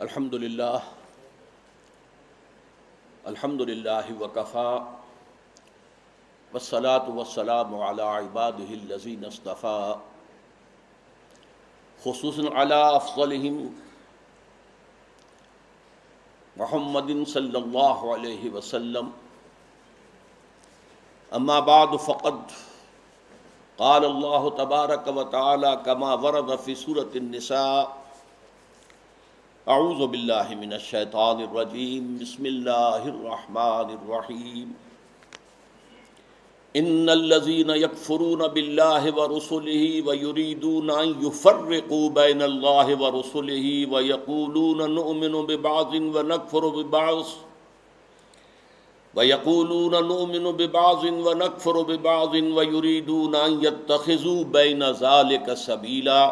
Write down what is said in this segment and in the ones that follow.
الحمد للہ وکفا والصلاة والسلام علی عبادہ الذین اصطفیٰ خصوصاً علی افضلہم محمد صلی اللہ علیہ وسلم. اما بعد فقد قال اللہ تبارک و تعالی کما ورد فی سورۃ النساء. اعوذ باللہ من الشیطان الرجیم. بسم اللہ الرحمن الرحیم. ان الذین یکفرون باللہ ورسلہ ویریدون ان یفرقوا بین اللہ ورسلہ ویقولون نؤمن ببعض ونکفر ببعض ویریدون ان یتخذوا بین ذلک سبیلا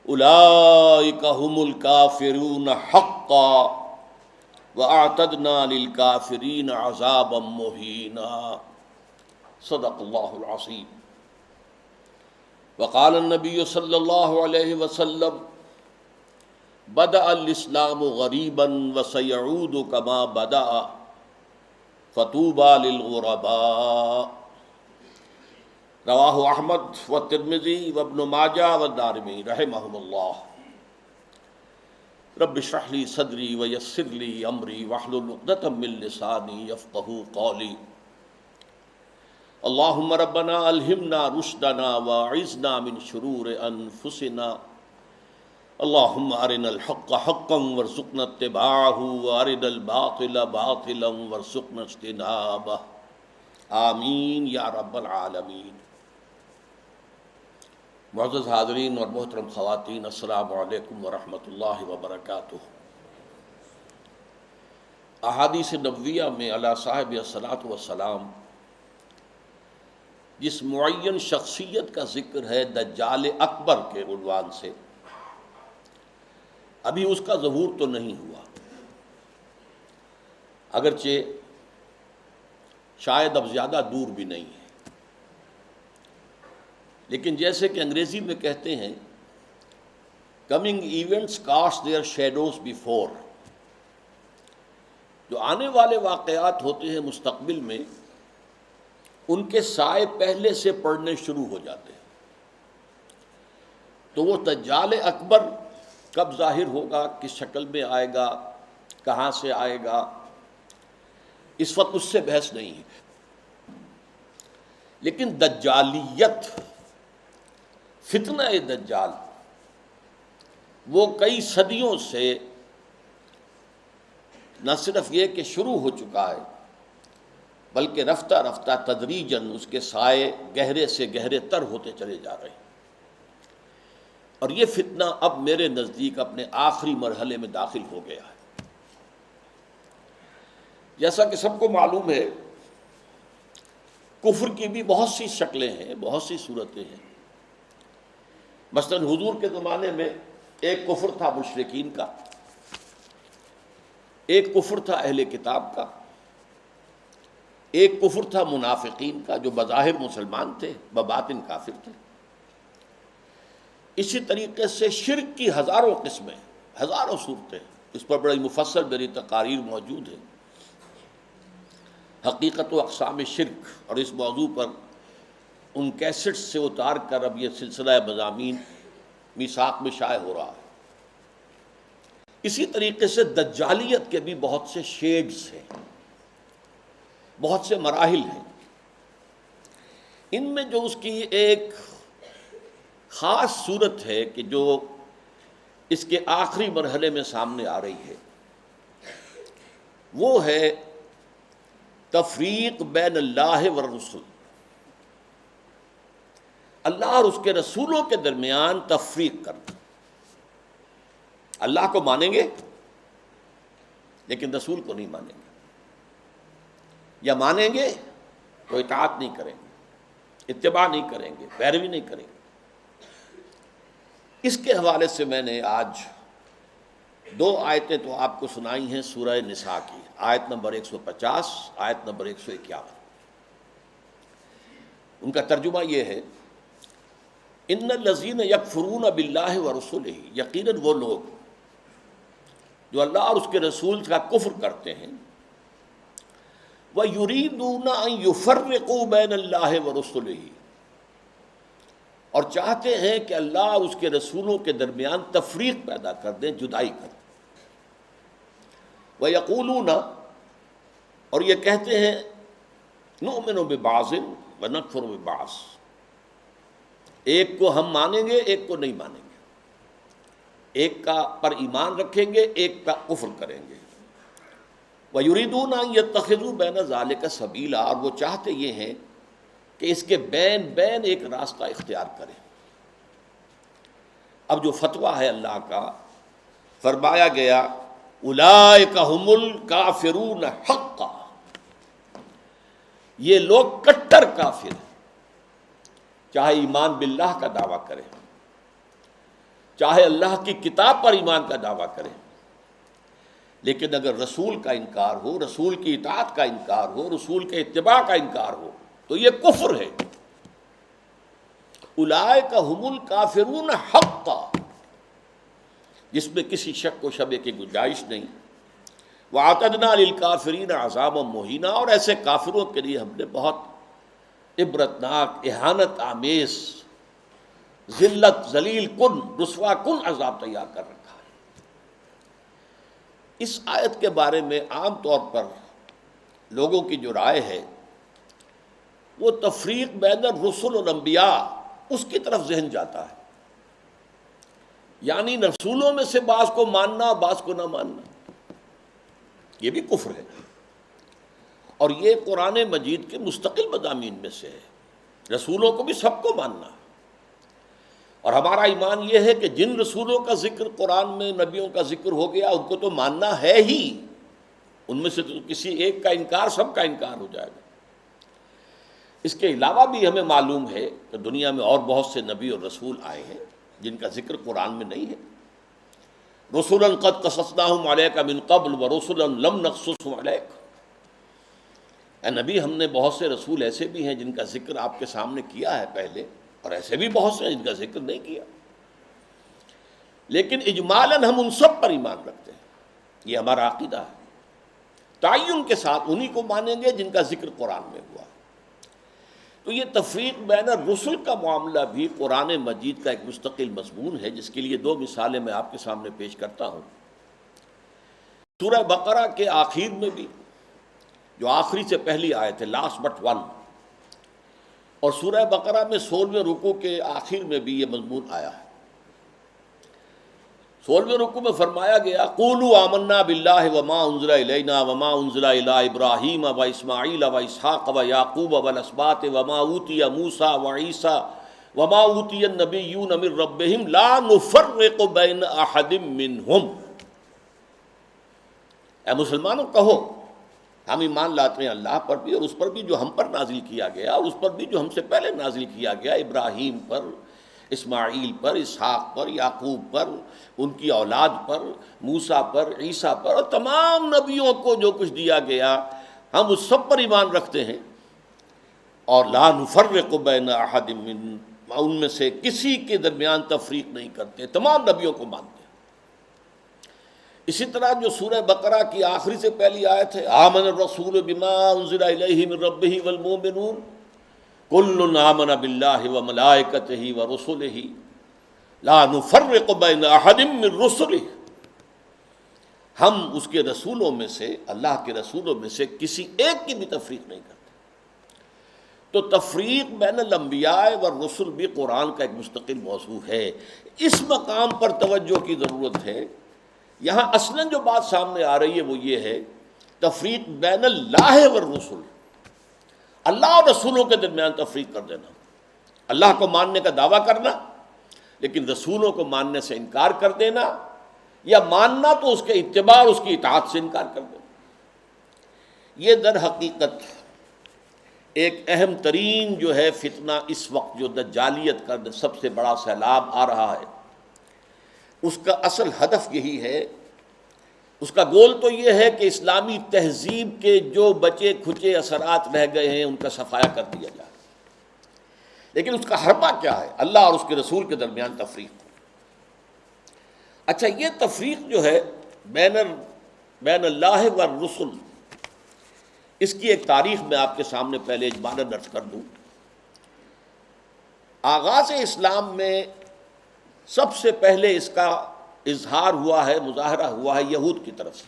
اولئک هم الکافرون حقا وَأَعْتَدْنَا لِلْكَافِرِينَ عَذَابًا مُهِينًا. صدق اللہ العظیم. وقال النبی صلی اللہ علیہ وسلم بدأ الاسلام غریبا وسيعود كما بدأ فطوبى للغرباء. رواہ احمد والترمذی وابن ماجہ والدارمی رحمہم اللہ. رب اشرح لی صدری ویسر لی امری واحلل عقدۃ من لسانی یفقہوا قولی. اللہم ربنا الہمنا رشدنا واعذنا من شرور انفسنا. اللہم ارنا الحق حقا وارزقنا اتباعہ وارنا الباطل باطلا وارزقنا اجتنابہ. آمین یا رب العالمین. معزز حاضرین اور محترم خواتین، السلام علیکم ورحمۃ اللہ وبرکاتہ. احادیث نبویہ میں علی صاحب الصلاۃ والسلام جس معین شخصیت کا ذکر ہے دجال اکبر کے عنوان سے، ابھی اس کا ظہور تو نہیں ہوا، اگرچہ شاید اب زیادہ دور بھی نہیں ہے، لیکن جیسے کہ انگریزی میں کہتے ہیں coming events cast their shadows before. جو آنے والے واقعات ہوتے ہیں مستقبل میں، ان کے سائے پہلے سے پڑنے شروع ہو جاتے ہیں. تو وہ دجال اکبر کب ظاہر ہوگا، کس شکل میں آئے گا، کہاں سے آئے گا، اس وقت اس سے بحث نہیں ہے. لیکن دجالیت، فتنہ دجال، وہ کئی صدیوں سے نہ صرف یہ کہ شروع ہو چکا ہے، بلکہ رفتہ رفتہ تدریجاً اس کے سائے گہرے سے گہرے تر ہوتے چلے جا رہے ہیں. اور یہ فتنہ اب میرے نزدیک اپنے آخری مرحلے میں داخل ہو گیا ہے. جیسا کہ سب کو معلوم ہے، کفر کی بھی بہت سی شکلیں ہیں، بہت سی صورتیں ہیں. مثلا حضور کے زمانے میں ایک کفر تھا مشرکین کا، ایک کفر تھا اہل کتاب کا، ایک کفر تھا منافقین کا جو بظاہر مسلمان تھے بباطن کافر تھے. اسی طریقے سے شرک کی ہزاروں قسمیں، ہزاروں صورتیں، اس پر بڑی مفصل میری تقاریر موجود ہیں. حقیقت و اقسام شرک، اور اس موضوع پر ان کیسٹ سے اتار کر اب یہ سلسلہ مضامین میثاق میں شائع ہو رہا ہے. اسی طریقے سے دجالیت کے بھی بہت سے شیڈز ہیں، بہت سے مراحل ہیں. ان میں جو اس کی ایک خاص صورت ہے کہ جو اس کے آخری مرحلے میں سامنے آ رہی ہے، وہ ہے تفریق بین اللہ والرسل. اللہ اور اس کے رسولوں کے درمیان تفریق کرنا. اللہ کو مانیں گے لیکن رسول کو نہیں مانیں گے، یا مانیں گے تو اطاعت نہیں کریں گے، اتباع نہیں کریں گے، پیروی نہیں کریں گے. اس کے حوالے سے میں نے آج دو آیتیں تو آپ کو سنائی ہیں سورہ نساء کی، آیت نمبر 150، آیت نمبر 151. ان کا ترجمہ یہ ہے، ان الذین یکفرون باللہ ورسلہ، یقیناً وہ لوگ جو اللہ اور اس کے رسول کا کفر کرتے ہیں، وَيُرِيدُونَ أَن يُفَرِّقُوا بَيْنَ اللَّهِ وَرُسُلِهِ، اور چاہتے ہیں کہ اللہ اور اس کے رسولوں کے درمیان تفریق پیدا کر دیں، جدائی کر دیں۔ وَيَقُولُونَ، اور یہ کہتے ہیں، نُؤْمِنُ بِبَعْضٍ وَنَكْفُرُ بِبَعْضٍ، ایک کو ہم مانیں گے، ایک کو نہیں مانیں گے، ایک کا پر ایمان رکھیں گے، ایک کا کفر کریں گے۔ وَيُرِيدُونَ أَن يَتَّخِذُوا بَيْنَ ذَلِكَ سَبِيلًا، اور وہ چاہتے یہ ہیں کہ اس کے بین ایک راستہ اختیار کریں۔ اب جو فتویٰ ہے اللہ کا، فرمایا گیا اولئک ھم الکافرون حقا، یہ لوگ کٹر کافر ہیں، چاہے ایمان باللہ کا دعویٰ کریں، چاہے اللہ کی کتاب پر ایمان کا دعویٰ کریں، لیکن اگر رسول کا انکار ہو، رسول کی اطاعت کا انکار ہو، رسول کے اتباع کا انکار ہو، تو یہ کفر ہے۔ اولئک ھم الکافرون حقا، جس میں کسی شک و شبہ کی گنجائش نہیں۔ وَأَعْتَدْنَا لِلْكَافِرِينَ عَذَابًا مُهِينًا، اور ایسے کافروں کے لیے ہم نے بہت عبرتناک، اہانت آمیز، ذلت، ذلیل کن، رسوا کن عذاب تیار کر رکھا ہے۔ اس آیت کے بارے میں عام طور پر لوگوں کی جو رائے ہے، وہ تفریق بین الرسل والانبیاء، اس کی طرف ذہن جاتا ہے، یعنی رسولوں میں سے بعض کو ماننا، بعض کو نہ ماننا، یہ بھی کفر ہے، اور یہ قرآن مجید کے مستقل مضامین میں سے ہے۔ رسولوں کو بھی سب کو ماننا، اور ہمارا ایمان یہ ہے کہ جن رسولوں کا ذکر قرآن میں، نبیوں کا ذکر ہو گیا، ان کو تو ماننا ہے ہی، ان میں سے تو کسی ایک کا انکار سب کا انکار ہو جائے گا۔ اس کے علاوہ بھی ہمیں معلوم ہے کہ دنیا میں اور بہت سے نبی اور رسول آئے ہیں جن کا ذکر قرآن میں نہیں ہے۔ رسولا قد قصصناہم علیک من قبل ورسلا لم نقصصہم علیک، اے نبی ہم نے بہت سے رسول ایسے بھی ہیں جن کا ذکر آپ کے سامنے کیا ہے پہلے، اور ایسے بھی بہت سے ہیں جن کا ذکر نہیں کیا، لیکن اجمالاً ہم ان سب پر ایمان رکھتے ہیں، یہ ہمارا عقیدہ ہے۔ تعین کے ساتھ انہی کو مانیں گے جن کا ذکر قرآن میں ہوا۔ تو یہ تفریق بین الرسل کا معاملہ بھی قرآن مجید کا ایک مستقل مضمون ہے، جس کے لیے دو مثالیں میں آپ کے سامنے پیش کرتا ہوں۔ سورہ بقرہ کے آخر میں بھی، جو آخری سے پہلی آیت ہے، لاسٹ بٹ ون، اور سورہ بقرہ میں 16ویں رکوع کے آخر میں بھی یہ مضمون آیا ہے۔ 16ویں رکوع میں فرمایا گیا قولوا آمنا باللہ وما انزل الینا وما انزل الی ابراہیم واسماعیل واسحاق ویعقوب والاسباط وما اوتی موسیٰ وعیسیٰ وما اوتی النبیون من ربہم لا نفرق بین احد منہم، اے مسلمانوں کہو ہم ایمان لاتے ہیں اللہ پر بھی، اور اس پر بھی جو ہم پر نازل کیا گیا، اور اس پر بھی جو ہم سے پہلے نازل کیا گیا، ابراہیم پر، اسماعیل پر، اسحاق پر، یعقوب پر، ان کی اولاد پر، موسیٰ پر، عیسیٰ پر، اور تمام نبیوں کو جو کچھ دیا گیا ہم اس سب پر ایمان رکھتے ہیں، اور لا نفرق بین احد من، ان میں سے کسی کے درمیان تفریق نہیں کرتے، تمام نبیوں کو مانتے ہیں۔ اسی طرح جو سورہ بقرہ کی آخری سے پہلی آیت ہے آمن الرسول بما انزل الیہ من ربہ والمؤمنون کل آمن باللہ وملائکتہ ورسلہ لا نفرق بین احد من رسلہ، ہم اس کے رسولوں میں سے، اللہ کے رسولوں میں سے کسی ایک کی بھی تفریق نہیں کرتے۔ تو تفریق بین الانبیاء والرسل بھی قرآن کا ایک مستقل موضوع ہے۔ اس مقام پر توجہ کی ضرورت ہے۔ یہاں اصلاً جو بات سامنے آ رہی ہے وہ یہ ہے تفریق بین اللہ والرسل، اللہ اور رسولوں کے درمیان تفریق کر دینا، اللہ کو ماننے کا دعویٰ کرنا لیکن رسولوں کو ماننے سے انکار کر دینا، یا ماننا تو اس کے اتباع اور اس کی اطاعت سے انکار کر دینا۔ یہ در حقیقت ایک اہم ترین جو ہے فتنہ اس وقت جو دجالیت کا سب سے بڑا سیلاب آ رہا ہے، اس کا اصل ہدف یہی ہے، اس کا گول تو یہ ہے کہ اسلامی تہذیب کے جو بچے کھچے اثرات رہ گئے ہیں ان کا صفایا کر دیا جائے، لیکن اس کا حربہ کیا ہے؟ اللہ اور اس کے رسول کے درمیان تفریق۔ اچھا، یہ تفریق جو ہے بین اللہ والرسل، اس کی ایک تاریخ میں آپ کے سامنے پہلے اجمالاً عرض کر دوں۔ آغاز اسلام میں سب سے پہلے اس کا اظہار ہوا ہے، مظاہرہ ہوا ہے یہود کی طرف سے۔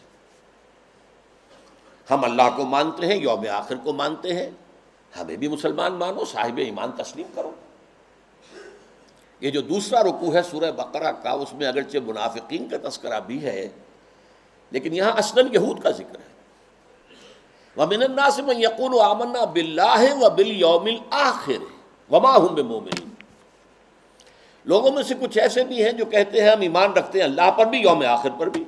ہم اللہ کو مانتے ہیں، یوم آخر کو مانتے ہیں، ہمیں بھی مسلمان مانو، صاحب ایمان تسلیم کرو۔ یہ جو دوسرا رکوع ہے سورہ بقرہ کا، اس میں اگرچہ منافقین کا تذکرہ بھی ہے، لیکن یہاں اصلاً یہود کا ذکر ہے۔ وَمِنَ النَّاسِ مَن يَقُولُ آمَنَّا بِاللَّهِ وَبِالْيَوْمِ الْآخِرِ وَمَا هُمْ بِمُؤْمِنِينَ۔ لوگوں میں سے کچھ ایسے بھی ہیں جو کہتے ہیں ہم ایمان رکھتے ہیں اللہ پر بھی، یوم آخر پر بھی،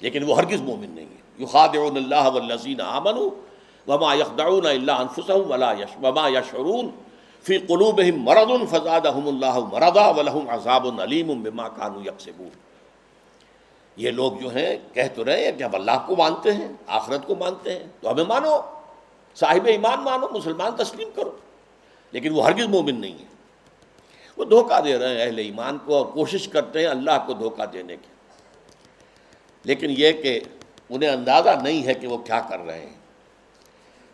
لیکن وہ ہرگز مومن نہیں ہے۔ يُخَادِعُونَ اللَّهَ وَالَّذِينَ آمَنُوا وَمَا يَخْدَعُونَ إِلَّا أَنفُسَهُمْ وَمَا يَشْعُرُونَ فِي قُلُوبِهِم مَرَضٌ فَزَادَهُمُ اللَّهُ مَرَضًا وَلَهُمْ عَذَابٌ أَلِيمٌ بِمَا كَانُوا يَكْسِبُونَ۔ یہ لوگ جو ہیں کہہ تو رہے ہیں کہ ہم اللہ کو مانتے ہیں، آخرت کو مانتے ہیں، تو ہمیں مانو، صاحب ایمان مانو، مسلمان تسلیم کرو، لیکن وہ ہرگز مومن نہیں ہے۔ وہ دھوکہ دے رہے ہیں اہل ایمان کو اور کوشش کرتے ہیں اللہ کو دھوکہ دینے کی، لیکن یہ کہ انہیں اندازہ نہیں ہے کہ وہ کیا کر رہے ہیں۔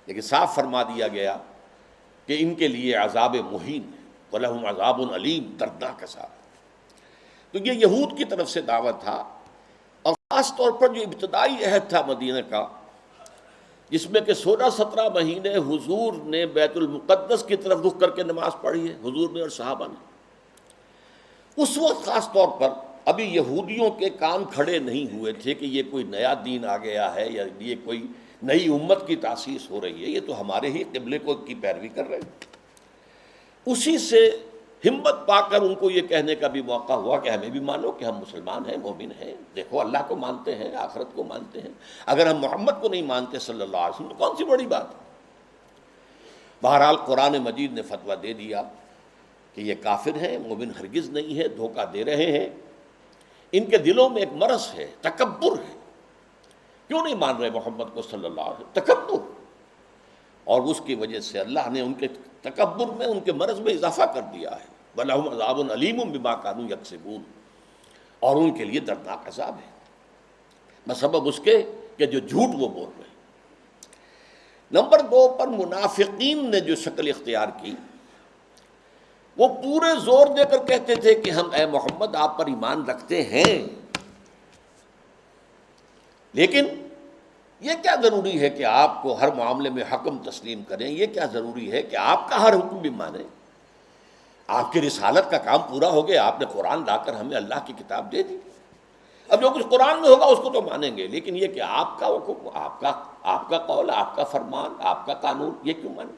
لیکن صاف فرما دیا گیا کہ ان کے لیے عذاب مہین ہے، وَلَهُمْ عَذَابٌ عَلِيمٌ، دردناک عذاب۔ تو یہ یہود کی طرف سے دعوت تھا، اور خاص طور پر جو ابتدائی عہد تھا مدینہ کا، جس میں کہ 16-17 مہینے حضور نے بیت المقدس کی طرف رخ کر کے نماز پڑھی ہے، حضور نے اور صحابہ نے۔ اس وقت خاص طور پر ابھی یہودیوں کے کان کھڑے نہیں ہوئے تھے کہ یہ کوئی نیا دین آ گیا ہے یا یہ کوئی نئی امت کی تاسیس ہو رہی ہے، یہ تو ہمارے ہی قبلے کو کی پیروی کر رہے ہیں۔ اسی سے ہمت پا کر ان کو یہ کہنے کا بھی موقع ہوا کہ ہمیں بھی مانو کہ ہم مسلمان ہیں، مومن ہیں، دیکھو اللہ کو مانتے ہیں، آخرت کو مانتے ہیں، اگر ہم محمد کو نہیں مانتے صلی اللہ علیہ وسلم تو کون سی بڑی بات ہے۔ بہرحال قرآن مجید نے فتویٰ دے دیا کہ یہ کافر ہیں، مومن ہرگز نہیں ہے، دھوکہ دے رہے ہیں، ان کے دلوں میں ایک مرض ہے، تکبر ہے۔ کیوں نہیں مان رہے محمد کو صلی اللہ علیہ وسلم؟ تکبر، اور اس کی وجہ سے اللہ نے ان کے تکبر میں، ان کے مرض میں اضافہ کر دیا ہے۔ وَلَهُمْ عَذَابٌ عَلِيمٌ بِمَا كَانُوا يَكْسِبُونَ، اور ان کے لیے دردناک عذاب ہے بسبب اس کے کہ جو جھوٹ وہ بول رہے ہیں۔ نمبر 2 پر منافقین نے جو شکل اختیار کی، وہ پورے زور دے کر کہتے تھے کہ ہم اے محمد آپ پر ایمان رکھتے ہیں، لیکن یہ کیا ضروری ہے کہ آپ کو ہر معاملے میں حکم تسلیم کریں، یہ کیا ضروری ہے کہ آپ کا ہر حکم بھی مانیں؟ آپ کی رسالت کا کام پورا ہو گیا، آپ نے قرآن لا کر ہمیں اللہ کی کتاب دے دی، اب جو کچھ قرآن میں ہوگا اس کو تو مانیں گے، لیکن یہ کہ آپ کا حکم، آپ کا قول، آپ کا فرمان، آپ کا قانون، یہ کیوں مانیں؟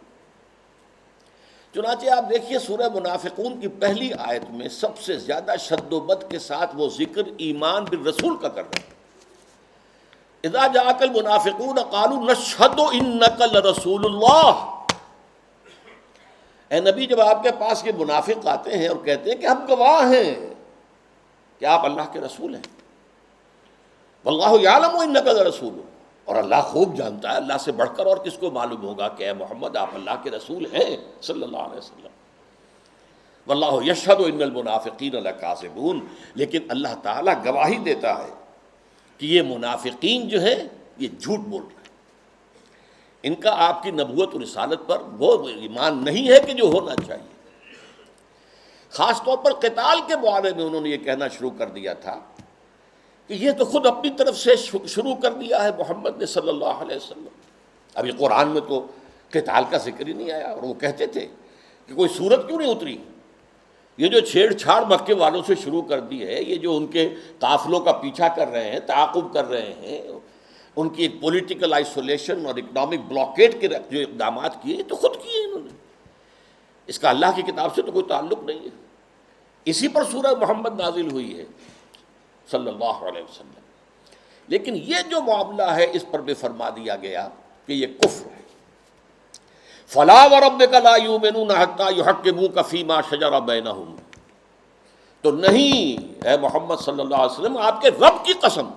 چنانچہ آپ دیکھیے سورہ منافقون کی پہلی آیت میں سب سے زیادہ شد و بد کے ساتھ وہ ذکر ایمان بالرسول کا کر رہے ہیں۔ اذا جاءک المنافقون قالوا نشہد انک لرسول اللہ۔ اے نبی، جب آپ کے پاس یہ منافق آتے ہیں اور کہتے ہیں کہ ہم گواہ ہیں کہ آپ اللہ کے رسول ہیں، واللہ یعلم انک لرسول، اور اللہ خوب جانتا ہے، اللہ سے بڑھ کر اور کس کو معلوم ہوگا کہ اے محمد آپ اللہ کے رسول ہیں صلی اللہ علیہ وسلم۔ واللہ یشہد ان المنافقین لکاذبون، لیکن اللہ تعالیٰ گواہی دیتا ہے کہ یہ منافقین جو ہیں یہ جھوٹ بول رہے ہیں، ان کا آپ کی نبوت و رسالت پر وہ ایمان نہیں ہے کہ جو ہونا چاہیے۔ خاص طور پر قتال کے بارے میں انہوں نے یہ کہنا شروع کر دیا تھا کہ یہ تو خود اپنی طرف سے شروع کر دیا ہے محمد نے صلی اللہ علیہ وسلم۔ ابھی قرآن میں تو قتال کا ذکر ہی نہیں آیا، اور وہ کہتے تھے کہ کوئی صورت کیوں نہیں اتری؟ یہ جو چھیڑ چھاڑ مکے والوں سے شروع کر دی ہے، یہ جو ان کے قافلوں کا پیچھا کر رہے ہیں، تعاقب کر رہے ہیں، ان کی ایک پولیٹیکل آئسولیشن اور اکنامک بلاکیٹ کے جو اقدامات کیے، یہ تو خود کیے انہوں نے، اس کا اللہ کی کتاب سے تو کوئی تعلق نہیں ہے۔ اسی پر سورہ محمد نازل ہوئی ہے صلی اللہ علیہ وسلم، لیکن یہ جو معاملہ ہے اس پر بھی فرما دیا گیا کہ یہ کفر ہے۔ فلا وربک لا یؤمنون حتی یحکموک فیما شجر بینہم، تو نہیں اے محمد صلی اللہ علیہ وسلم، آپ کے رب کی قسم،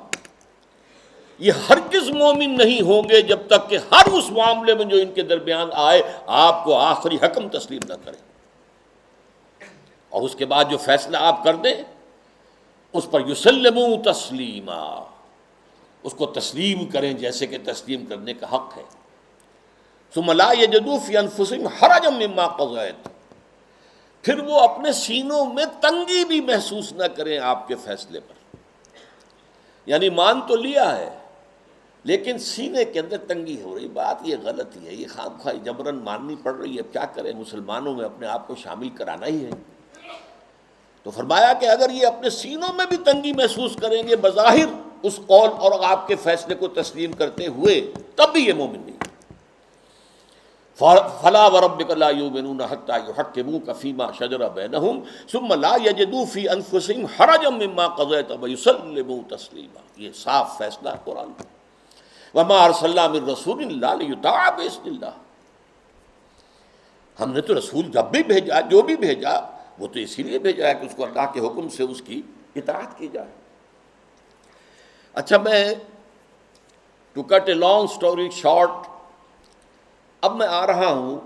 یہ ہرگز مومن نہیں ہوں گے جب تک کہ ہر اس معاملے میں جو ان کے درمیان آئے آپ کو آخری حکم تسلیم نہ کریں، اور اس کے بعد جو فیصلہ آپ کر دیں اس پر یسلموا تسلیما، اس کو تسلیم کریں جیسے کہ تسلیم کرنے کا حق ہے۔ ثم لا یجدوا فی انفسہم حرجا مما قضیت، پھر وہ اپنے سینوں میں تنگی بھی محسوس نہ کریں آپ کے فیصلے پر۔ یعنی مان تو لیا ہے لیکن سینے کے اندر تنگی ہو رہی، بات یہ غلط ہی ہے، یہ خام خواہ جبرن ماننی پڑ رہی ہے، اب کیا کریں، مسلمانوں میں اپنے آپ کو شامل کرانا ہی ہے۔ تو فرمایا کہ اگر یہ اپنے سینوں میں بھی تنگی محسوس کریں گے بظاہر اس قول اور آپ کے فیصلے کو تسلیم کرتے ہوئے، تب بھی یہ مومن نہیں۔ فلا وربک لا یؤمنون حتی یحکموک فیما شجر بینہم ثم لا یجدوا فی انفسہم حرجا مما قضیت ویسلموا تسلیما، یہ صاف فیصلہ ہے قرآن کا۔ وما ارسلنا من رسول الا لیطاع باذن اللہ، ہم نے تو رسول جب بھی بھیجا، جو بھی بھیجا، وہ تو اسی لیے بھیجا ہے کہ اس کو اللہ کے حکم سے اس کی اطاعت کی جائے۔ اچھا، میں to cut a long story short, اب میں آ رہا ہوں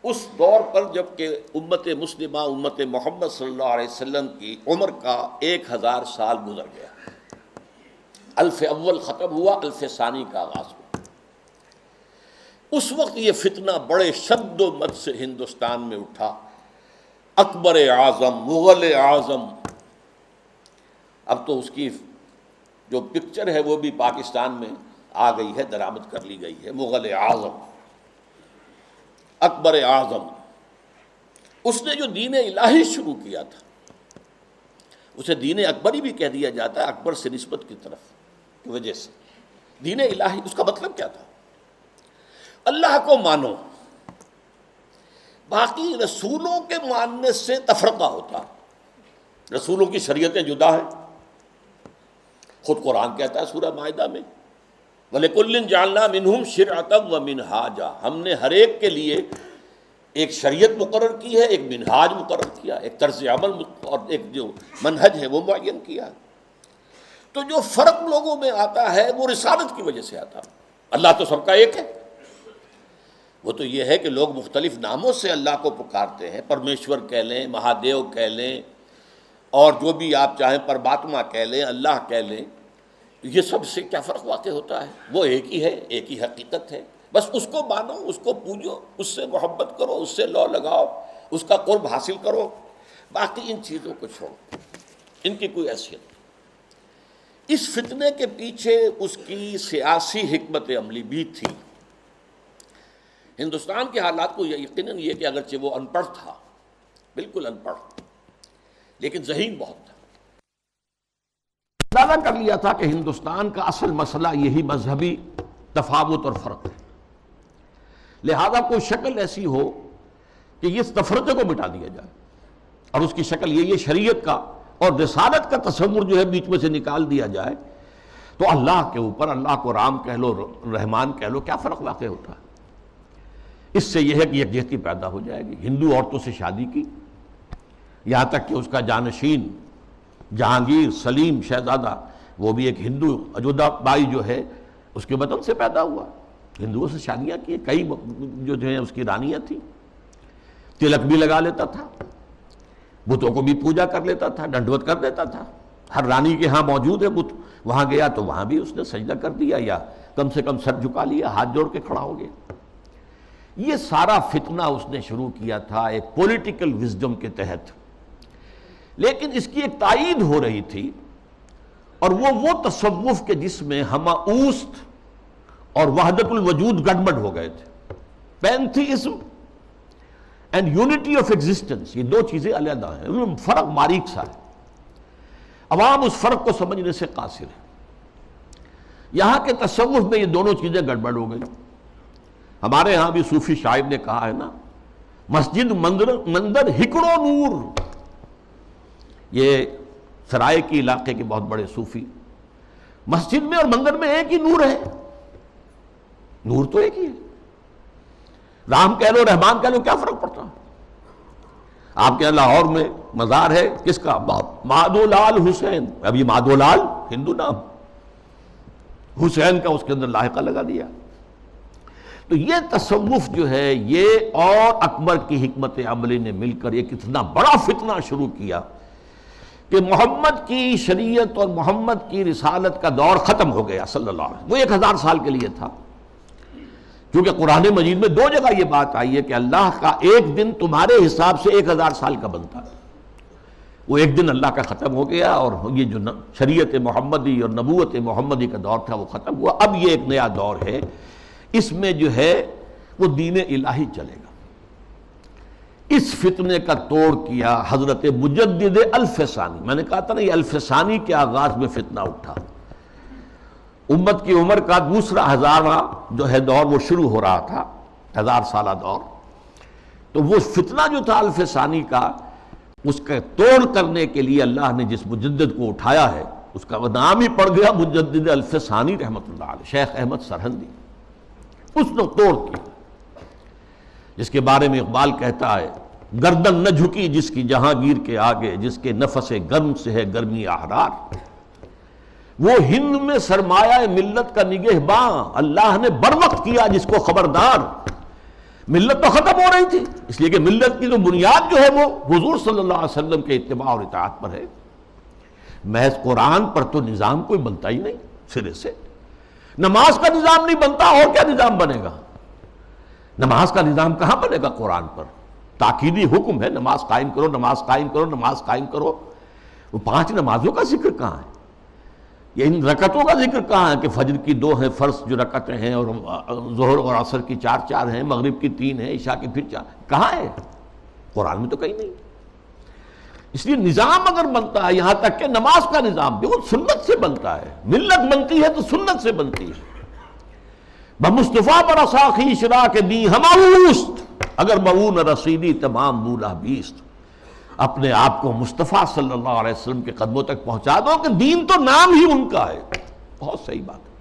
اس دور پر جب کہ امت مسلمہ، امت محمد صلی اللہ علیہ وسلم کی عمر کا 1000 سال گزر گیا، الف اول ختم ہوا، الف ثانی کا آغاز ہوا۔ اس وقت یہ فتنہ بڑے شد و مد سے ہندوستان میں اٹھا، اکبر اعظم، مغل اعظم، اب تو اس کی جو پکچر ہے وہ بھی پاکستان میں آ گئی ہے، درآمد کر لی گئی ہے، مغل اعظم، اکبر اعظم۔ اس نے جو دین الہی شروع کیا تھا، اسے دین اکبری بھی کہہ دیا جاتا ہے، اکبر سے نسبت کی طرف کی وجہ سے۔ دین الہی، اس کا مطلب کیا تھا؟ اللہ کو مانو، باقی رسولوں کے ماننے سے تفرقہ ہوتا، رسولوں کی شریعتیں جدا ہیں، خود قرآن کہتا ہے سورہ مائدہ میں وَلِكُلٍّ جَعَلْنَا مِنْهُمْ شِرْعَةً وَمِنْهَاجًا، ہم نے ہر ایک کے لیے ایک شریعت مقرر کی ہے، ایک منہاج مقرر کیا، ایک طرز عمل اور ایک جو منہج ہے وہ معین کیا۔ تو جو فرق لوگوں میں آتا ہے وہ رسالت کی وجہ سے آتا، اللہ تو سب کا ایک ہے، وہ تو یہ ہے کہ لوگ مختلف ناموں سے اللہ کو پکارتے ہیں، پرمیشور کہہ لیں، مہادیو کہہ لیں، اور جو بھی آپ چاہیں پرماتما کہہ لیں، اللہ کہہ لیں، یہ سب سے کیا فرق واقع ہوتا ہے؟ وہ ایک ہی ہے، ایک ہی حقیقت ہے، بس اس کو مانو، اس کو پوجو، اس سے محبت کرو، اس سے لو لگاؤ، اس کا قرب حاصل کرو، باقی ان چیزوں کو چھوڑو، ان کی کوئی حیثیت نہیں۔ اس فتنے کے پیچھے اس کی سیاسی حکمت عملی بھی تھی۔ ہندوستان کے حالات کو یقیناً یہ کہ اگرچہ وہ ان پڑھ تھا، بالکل ان پڑھ، لیکن ذہین بہت تھا، اندازہ کر لیا تھا کہ ہندوستان کا اصل مسئلہ یہی مذہبی تفاوت اور فرق ہے، لہذا کوئی شکل ایسی ہو کہ اس تفرقے کو مٹا دیا جائے، اور اس کی شکل یہ شریعت کا اور رسالت کا تصور جو ہے بیچ میں سے نکال دیا جائے، تو اللہ کے اوپر، اللہ کو رام کہہ لو، رحمان کہہ لو، کیا فرق واقع ہوتا ہے؟ اس سے یہ ہے کہ یکجہتی پیدا ہو جائے گی۔ ہندو عورتوں سے شادی کی، یہاں تک کہ اس کا جانشین جہانگیر سلیم شہزادہ، وہ بھی ایک ہندو، اجودھا بائی جو ہے اس کے وطن سے پیدا ہوا، ہندوؤں سے شادیاں کی، کئی جو ہیں اس کی رانیاں تھیں، تلک بھی لگا لیتا تھا، بتوں کو بھی پوجا کر لیتا تھا، ڈنڈوت کر دیتا تھا، ہر رانی کے ہاں موجود ہے بت، وہاں گیا تو وہاں بھی اس نے سجدہ کر دیا، یا کم سے کم سر جھکا لیا، ہاتھ جوڑ کے کھڑا ہو گیا۔ یہ سارا فتنہ اس نے شروع کیا تھا ایک پولیٹیکل وزڈم کے تحت، لیکن اس کی ایک تائید ہو رہی تھی، اور وہ تصوف کے جس میں ہمہ اوست اور وحدت الوجود گڑبڑ ہو گئے تھے، pantheism and unity of existence, یہ دو چیزیں علیحدہ ہیں، ان میں فرق باریک سا ہے، عوام اس فرق کو سمجھنے سے قاصر ہے۔ یہاں کے تصوف میں یہ دونوں چیزیں گڑبڑ ہو گئی۔ ہمارے ہاں بھی صوفی شاعر نے کہا ہے نا، مسجد مندر ہکڑو نور، یہ سرائے کی علاقے کے بہت بڑے صوفی، مسجد میں اور مندر میں ایک ہی نور ہے، نور تو ایک ہی ہے، رام کہہ لو، رحمان کہہ لو، کیا فرق پڑتا ہے؟ آپ کے لاہور میں مزار ہے کس کا؟ مادھو لال حسین، اب یہ مادھو لال ہندو نام، حسین کا اس کے اندر لاحقہ لگا دیا۔ تو یہ تصوف جو ہے، یہ اور اکبر کی حکمت عملی نے مل کر ایک اتنا بڑا فتنہ شروع کیا کہ محمد کی شریعت اور محمد کی رسالت کا دور ختم ہو گیا صلی اللہ علیہ وسلم. وہ 1000 سال کے لیے تھا، کیونکہ قرآن مجید میں 2 جگہ یہ بات آئی ہے کہ اللہ کا ایک دن تمہارے حساب سے 1000 سال کا بنتا ہے. وہ ایک دن اللہ کا ختم ہو گیا اور یہ جو شریعت محمدی اور نبوت محمدی کا دور تھا وہ ختم ہوا. اب یہ ایک نیا دور ہے، اس میں جو ہے وہ دین الہی چلے گا. اس فتنے کا توڑ کیا حضرت مجدد الف ثانی. میں نے کہا تھا نا یہ الف ثانی کے آغاز میں فتنہ اٹھا. امت کی عمر کا دوسرا 1000واں جو ہے دور وہ شروع ہو رہا تھا، 1000 سالہ دور. تو وہ فتنہ جو تھا الف ثانی کا، اس کا توڑ کرنے کے لیے اللہ نے جس مجدد کو اٹھایا ہے اس کا نام ہی پڑ گیا مجدد الف ثانی رحمۃ اللہ علیہ، شیخ احمد سرہندی. اس نے توڑ کیا، جس کے بارے میں اقبال کہتا ہے گردن نہ جھکی جس کی جہانگیر کے آگے، جس کے نفس گرم سے ہے گرمی احرار. وہ ہند میں سرمایہ ملت کا نگہباں، اللہ نے بر وقت کیا جس کو خبردار. ملت تو ختم ہو رہی تھی، اس لیے کہ ملت کی جو بنیاد جو ہے وہ حضور صلی اللہ علیہ وسلم کے اتباع اور اطاعت پر ہے. محض قرآن پر تو نظام کوئی بنتا ہی نہیں سرے سے. نماز کا نظام نہیں بنتا، اور کیا نظام بنے گا؟ نماز کا نظام کہاں بنے گا قرآن پر؟ تاکیدی حکم ہے نماز قائم کرو، نماز قائم کرو، نماز قائم کرو. وہ 5 نمازوں کا ذکر کہاں ہے؟ یہ ان رکعتوں کا ذکر کہاں ہے کہ فجر کی 2 ہیں، فرض جو رکعتیں ہیں، اور ظہر اور عصر کی 4 ہیں، مغرب کی 3 ہیں، عشاء کی پھر 4. کہاں ہے؟ قرآن میں تو کہیں نہیں. اس لیے نظام اگر بنتا ہے، یہاں تک کہ نماز کا نظام بھی وہ سنت سے بنتا ہے. ملت بنتی ہے تو سنت سے بنتی ہے. بمصطفیٰ پر اساخی اشراق دی ہماوست، اگر مؤون رسیدی تمام مولا بیست. اپنے آپ کو مصطفیٰ صلی اللہ علیہ وسلم کے قدموں تک پہنچا دو کہ دین تو نام ہی ان کا ہے. بہت صحیح بات ہے.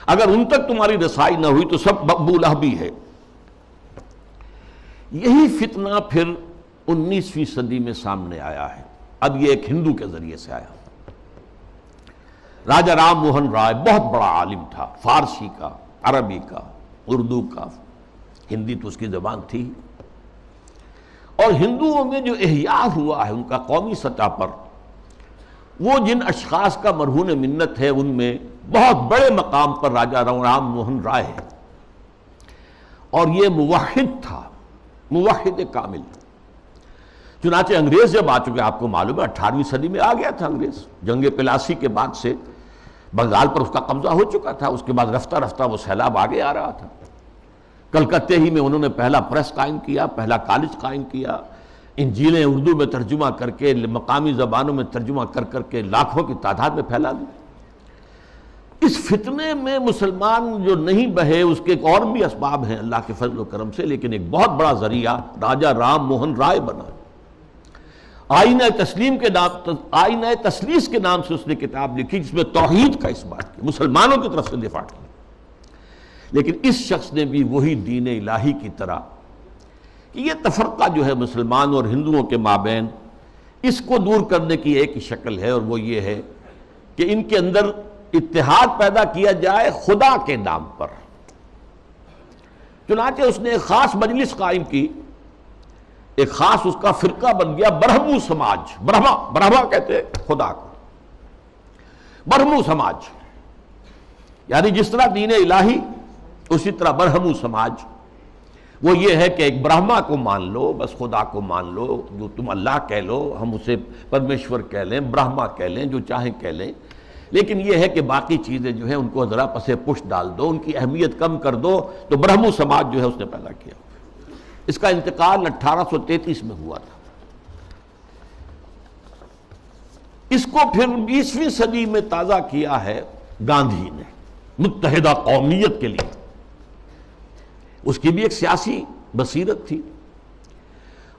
اگر ان تک تمہاری رسائی نہ ہوئی تو سب مقبولہ بھی ہے. یہی فتنہ پھر 19ویں صدی میں سامنے آیا ہے. اب یہ ایک ہندو کے ذریعے سے آیا. راجہ رام موہن رائے بہت بڑا عالم تھا، فارسی کا، عربی کا، اردو کا، ہندی تو اس کی زبان تھی. اور ہندوؤں میں جو احیاء ہوا ہے ان کا قومی سطح پر، وہ جن اشخاص کا مرہون منت ہے ان میں بہت بڑے مقام پر راجہ رام موہن رائے ہے. اور یہ موحد تھا، موحد کامل. چنانچہ انگریز جب آ چکے، آپ کو معلوم ہے 18ویں صدی میں آ گیا تھا انگریز. جنگ پلاسی کے بعد سے بنگال پر اس کا قبضہ ہو چکا تھا. اس کے بعد رفتہ رفتہ وہ سیلاب آگے آ رہا تھا. کلکتے ہی میں انہوں نے پہلا پریس قائم کیا، پہلا کالج قائم کیا. انجیلیں اردو میں ترجمہ کر کے، مقامی زبانوں میں ترجمہ کر کر کے لاکھوں کی تعداد میں پھیلا دی. اس فتنے میں مسلمان جو نہیں بہے اس کے ایک اور بھی اسباب ہیں اللہ کے فضل و کرم سے، لیکن ایک بہت بڑا ذریعہ راجہ رام موہن رائے بنا. آئینہ تسلیم کے نام، آئینہ تسلیس کے نام سے اس نے کتاب لکھی جس میں توحید کا اس بات کی مسلمانوں کی طرف سے دفاع کی. لیکن اس شخص نے بھی وہی دین الہی کی طرح کہ یہ تفرقہ جو ہے مسلمان اور ہندوؤں کے مابین، اس کو دور کرنے کی ایک ہی شکل ہے، اور وہ یہ ہے کہ ان کے اندر اتحاد پیدا کیا جائے خدا کے نام پر. چنانچہ اس نے ایک خاص مجلس قائم کی، ایک خاص اس کا فرقہ بن گیا برہمو سماج. برہما کہتے ہیں خدا کو. برہمو سماج یعنی جس طرح دین الہی اسی طرح برہمو سماج. وہ یہ ہے کہ ایک برہما کو مان لو، بس خدا کو مان لو، جو تم اللہ کہہ لو، ہم اسے پرمیشور کہہ لیں، برہما کہہ لیں، جو چاہیں کہہ لیں. لیکن یہ ہے کہ باقی چیزیں جو ہیں ان کو ذرا پسے پش ڈال دو، ان کی اہمیت کم کر دو. تو برہمو سماج جو ہے اس نے پیدا کیا. اس کا انتقال 1833 میں ہوا تھا. اس کو پھر 20ویں صدی میں تازہ کیا ہے گاندھی نے متحدہ قومیت کے لیے. اس کی بھی ایک سیاسی بصیرت تھی.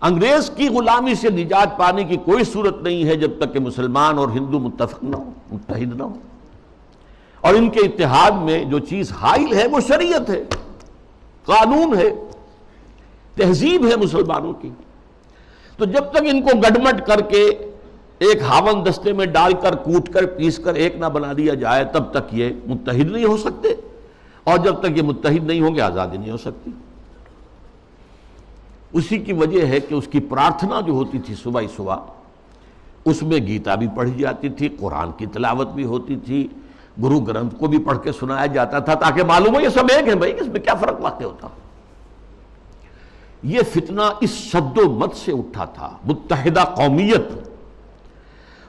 انگریز کی غلامی سے نجات پانے کی کوئی صورت نہیں ہے جب تک کہ مسلمان اور ہندو متفق نہ ہو، متحد نہ ہو. اور ان کے اتحاد میں جو چیز حائل ہے وہ شریعت ہے، قانون ہے، تہذیب ہے مسلمانوں کی. تو جب تک ان کو گڈمٹ کر کے ایک ہاون دستے میں ڈال کر کوٹ کر پیس کر ایک نہ بنا دیا جائے تب تک یہ متحد نہیں ہو سکتے، اور جب تک یہ متحد نہیں ہوں گے آزادی نہیں ہو سکتی. اسی کی وجہ ہے کہ اس کی پرارتھنا جو ہوتی تھی صبح ہی صبح اس میں گیتا بھی پڑھی جاتی تھی، قرآن کی تلاوت بھی ہوتی تھی، گرو گرنتھ کو بھی پڑھ کے سنایا جاتا تھا، تاکہ معلوم ہو یہ سب ایک ہیں بھائی، اس میں کیا فرق واقع ہوتا۔ یہ فتنہ اس شد و مت سے اٹھا تھا، متحدہ قومیت،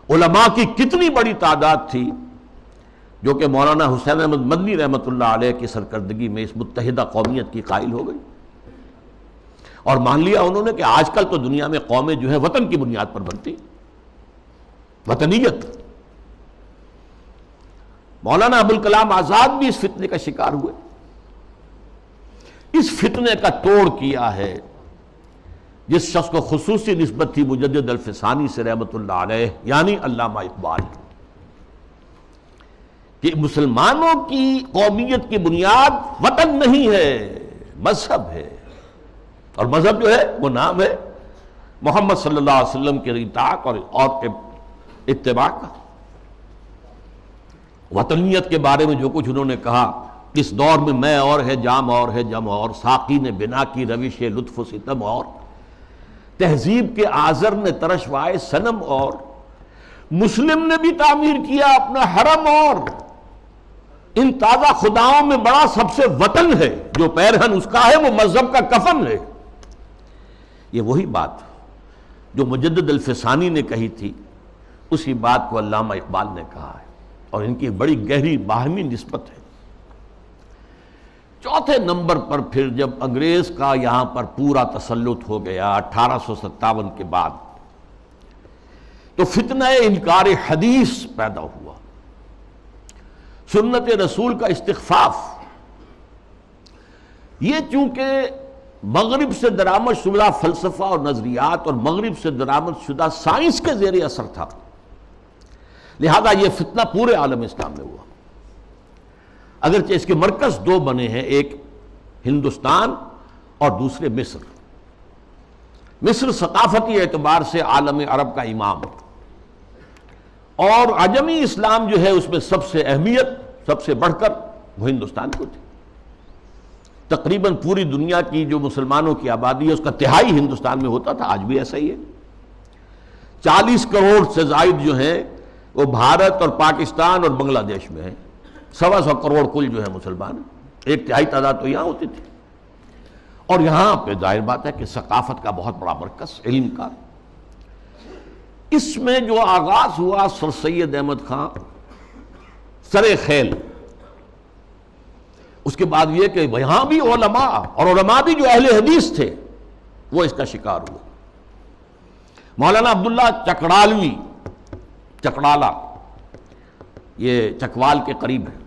علماء کی کتنی بڑی تعداد تھی جو کہ مولانا حسین احمد مدنی رحمۃ اللہ علیہ کی سرکردگی میں اس متحدہ قومیت کی قائل ہو گئی، اور مان لیا انہوں نے کہ آج کل تو دنیا میں قومیں جو ہیں وطن کی بنیاد پر بنتی، وطنیت۔ مولانا ابوالکلام آزاد بھی اس فتنے کا شکار ہوئے۔ اس فتنے کا توڑ کیا ہے جس شخص کو خصوصی نسبت تھی مجدد الفسانی سے رحمۃ اللہ علیہ، یعنی علامہ اقبال، کہ مسلمانوں کی قومیت کی بنیاد وطن نہیں ہے، مذہب ہے، اور مذہب جو ہے وہ نام ہے محمد صلی اللہ علیہ وسلم کے اطاعت اور اتباع کا۔ وطنیت کے بارے میں جو کچھ انہوں نے کہا، اس دور میں اور ہے، جام اور ہے، جم اور، ساقی نے بنا کی روش لطف و ستم اور، تہذیب کے آزر نے ترشوائے صنم اور، مسلم نے بھی تعمیر کیا اپنا حرم اور، ان تازہ خداؤں میں بڑا سب سے وطن ہے، جو پیرہن اس کا ہے وہ مذہب کا کفن ہے۔ یہ وہی بات جو مجدد الفسانی نے کہی تھی، اسی بات کو علامہ اقبال نے کہا ہے، اور ان کی بڑی گہری باہمی نسبت ہے۔ چوتھے نمبر پر پھر جب انگریز کا یہاں پر پورا تسلط ہو گیا 1857 کے بعد، تو فتنہ انکار حدیث پیدا ہوا، سنت رسول کا استخفاف۔ یہ چونکہ مغرب سے درآمد شدہ فلسفہ اور نظریات اور مغرب سے درآمد شدہ سائنس کے زیر اثر تھا، لہذا یہ فتنہ پورے عالم اسلام میں ہوا، اگرچہ اس کے مرکز دو بنے ہیں، ایک ہندوستان اور دوسرے مصر۔ مصر ثقافتی اعتبار سے عالم عرب کا امام، اور عجمی اسلام جو ہے اس میں سب سے اہمیت، سب سے بڑھ کر وہ ہندوستان کو تھی۔ تقریباً پوری دنیا کی جو مسلمانوں کی آبادی ہے اس کا تہائی ہندوستان میں ہوتا تھا، آج بھی ایسا ہی ہے۔ 40 کروڑ سے زائد جو ہیں وہ بھارت اور پاکستان اور بنگلہ دیش میں ہیں، 125 کروڑ کل جو ہے مسلمان، ایک تہائی تعداد تو یہاں ہوتی تھی، اور یہاں پہ ظاہر بات ہے کہ ثقافت کا بہت بڑا مرکز، علم کا۔ اس میں جو آغاز ہوا سر سید احمد خان سر خیل، اس کے بعد یہ کہ یہاں بھی علماء، اور علماء بھی جو اہل حدیث تھے، وہ اس کا شکار ہوئے۔ مولانا عبداللہ چکڑالوی، چکڑالہ یہ چکوال کے قریب ہے،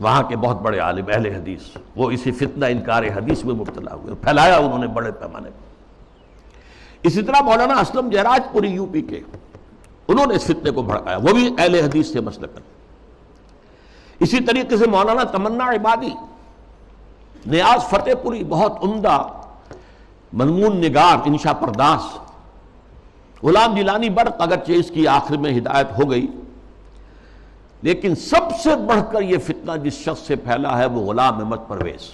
وہاں کے بہت بڑے عالم اہل حدیث، وہ اسی فتنہ انکار حدیث میں مبتلا ہوئے، پھیلایا انہوں نے بڑے پیمانے پر۔ اسی طرح مولانا اسلم جہراج پوری یو پی کے، انہوں نے اس فتنے کو بھڑکایا، وہ بھی اہل حدیث سے مسلکن۔ اسی طریقے سے مولانا تمنا عبادی، نیاز فتح پوری، بہت عمدہ مضمون نگار، انشا پرداس۔ غلام جیلانی برق، اگرچہ اس کی آخر میں ہدایت ہو گئی، لیکن سب سے بڑھ کر یہ فتنہ جس شخص سے پھیلا ہے وہ غلام احمد پرویز۔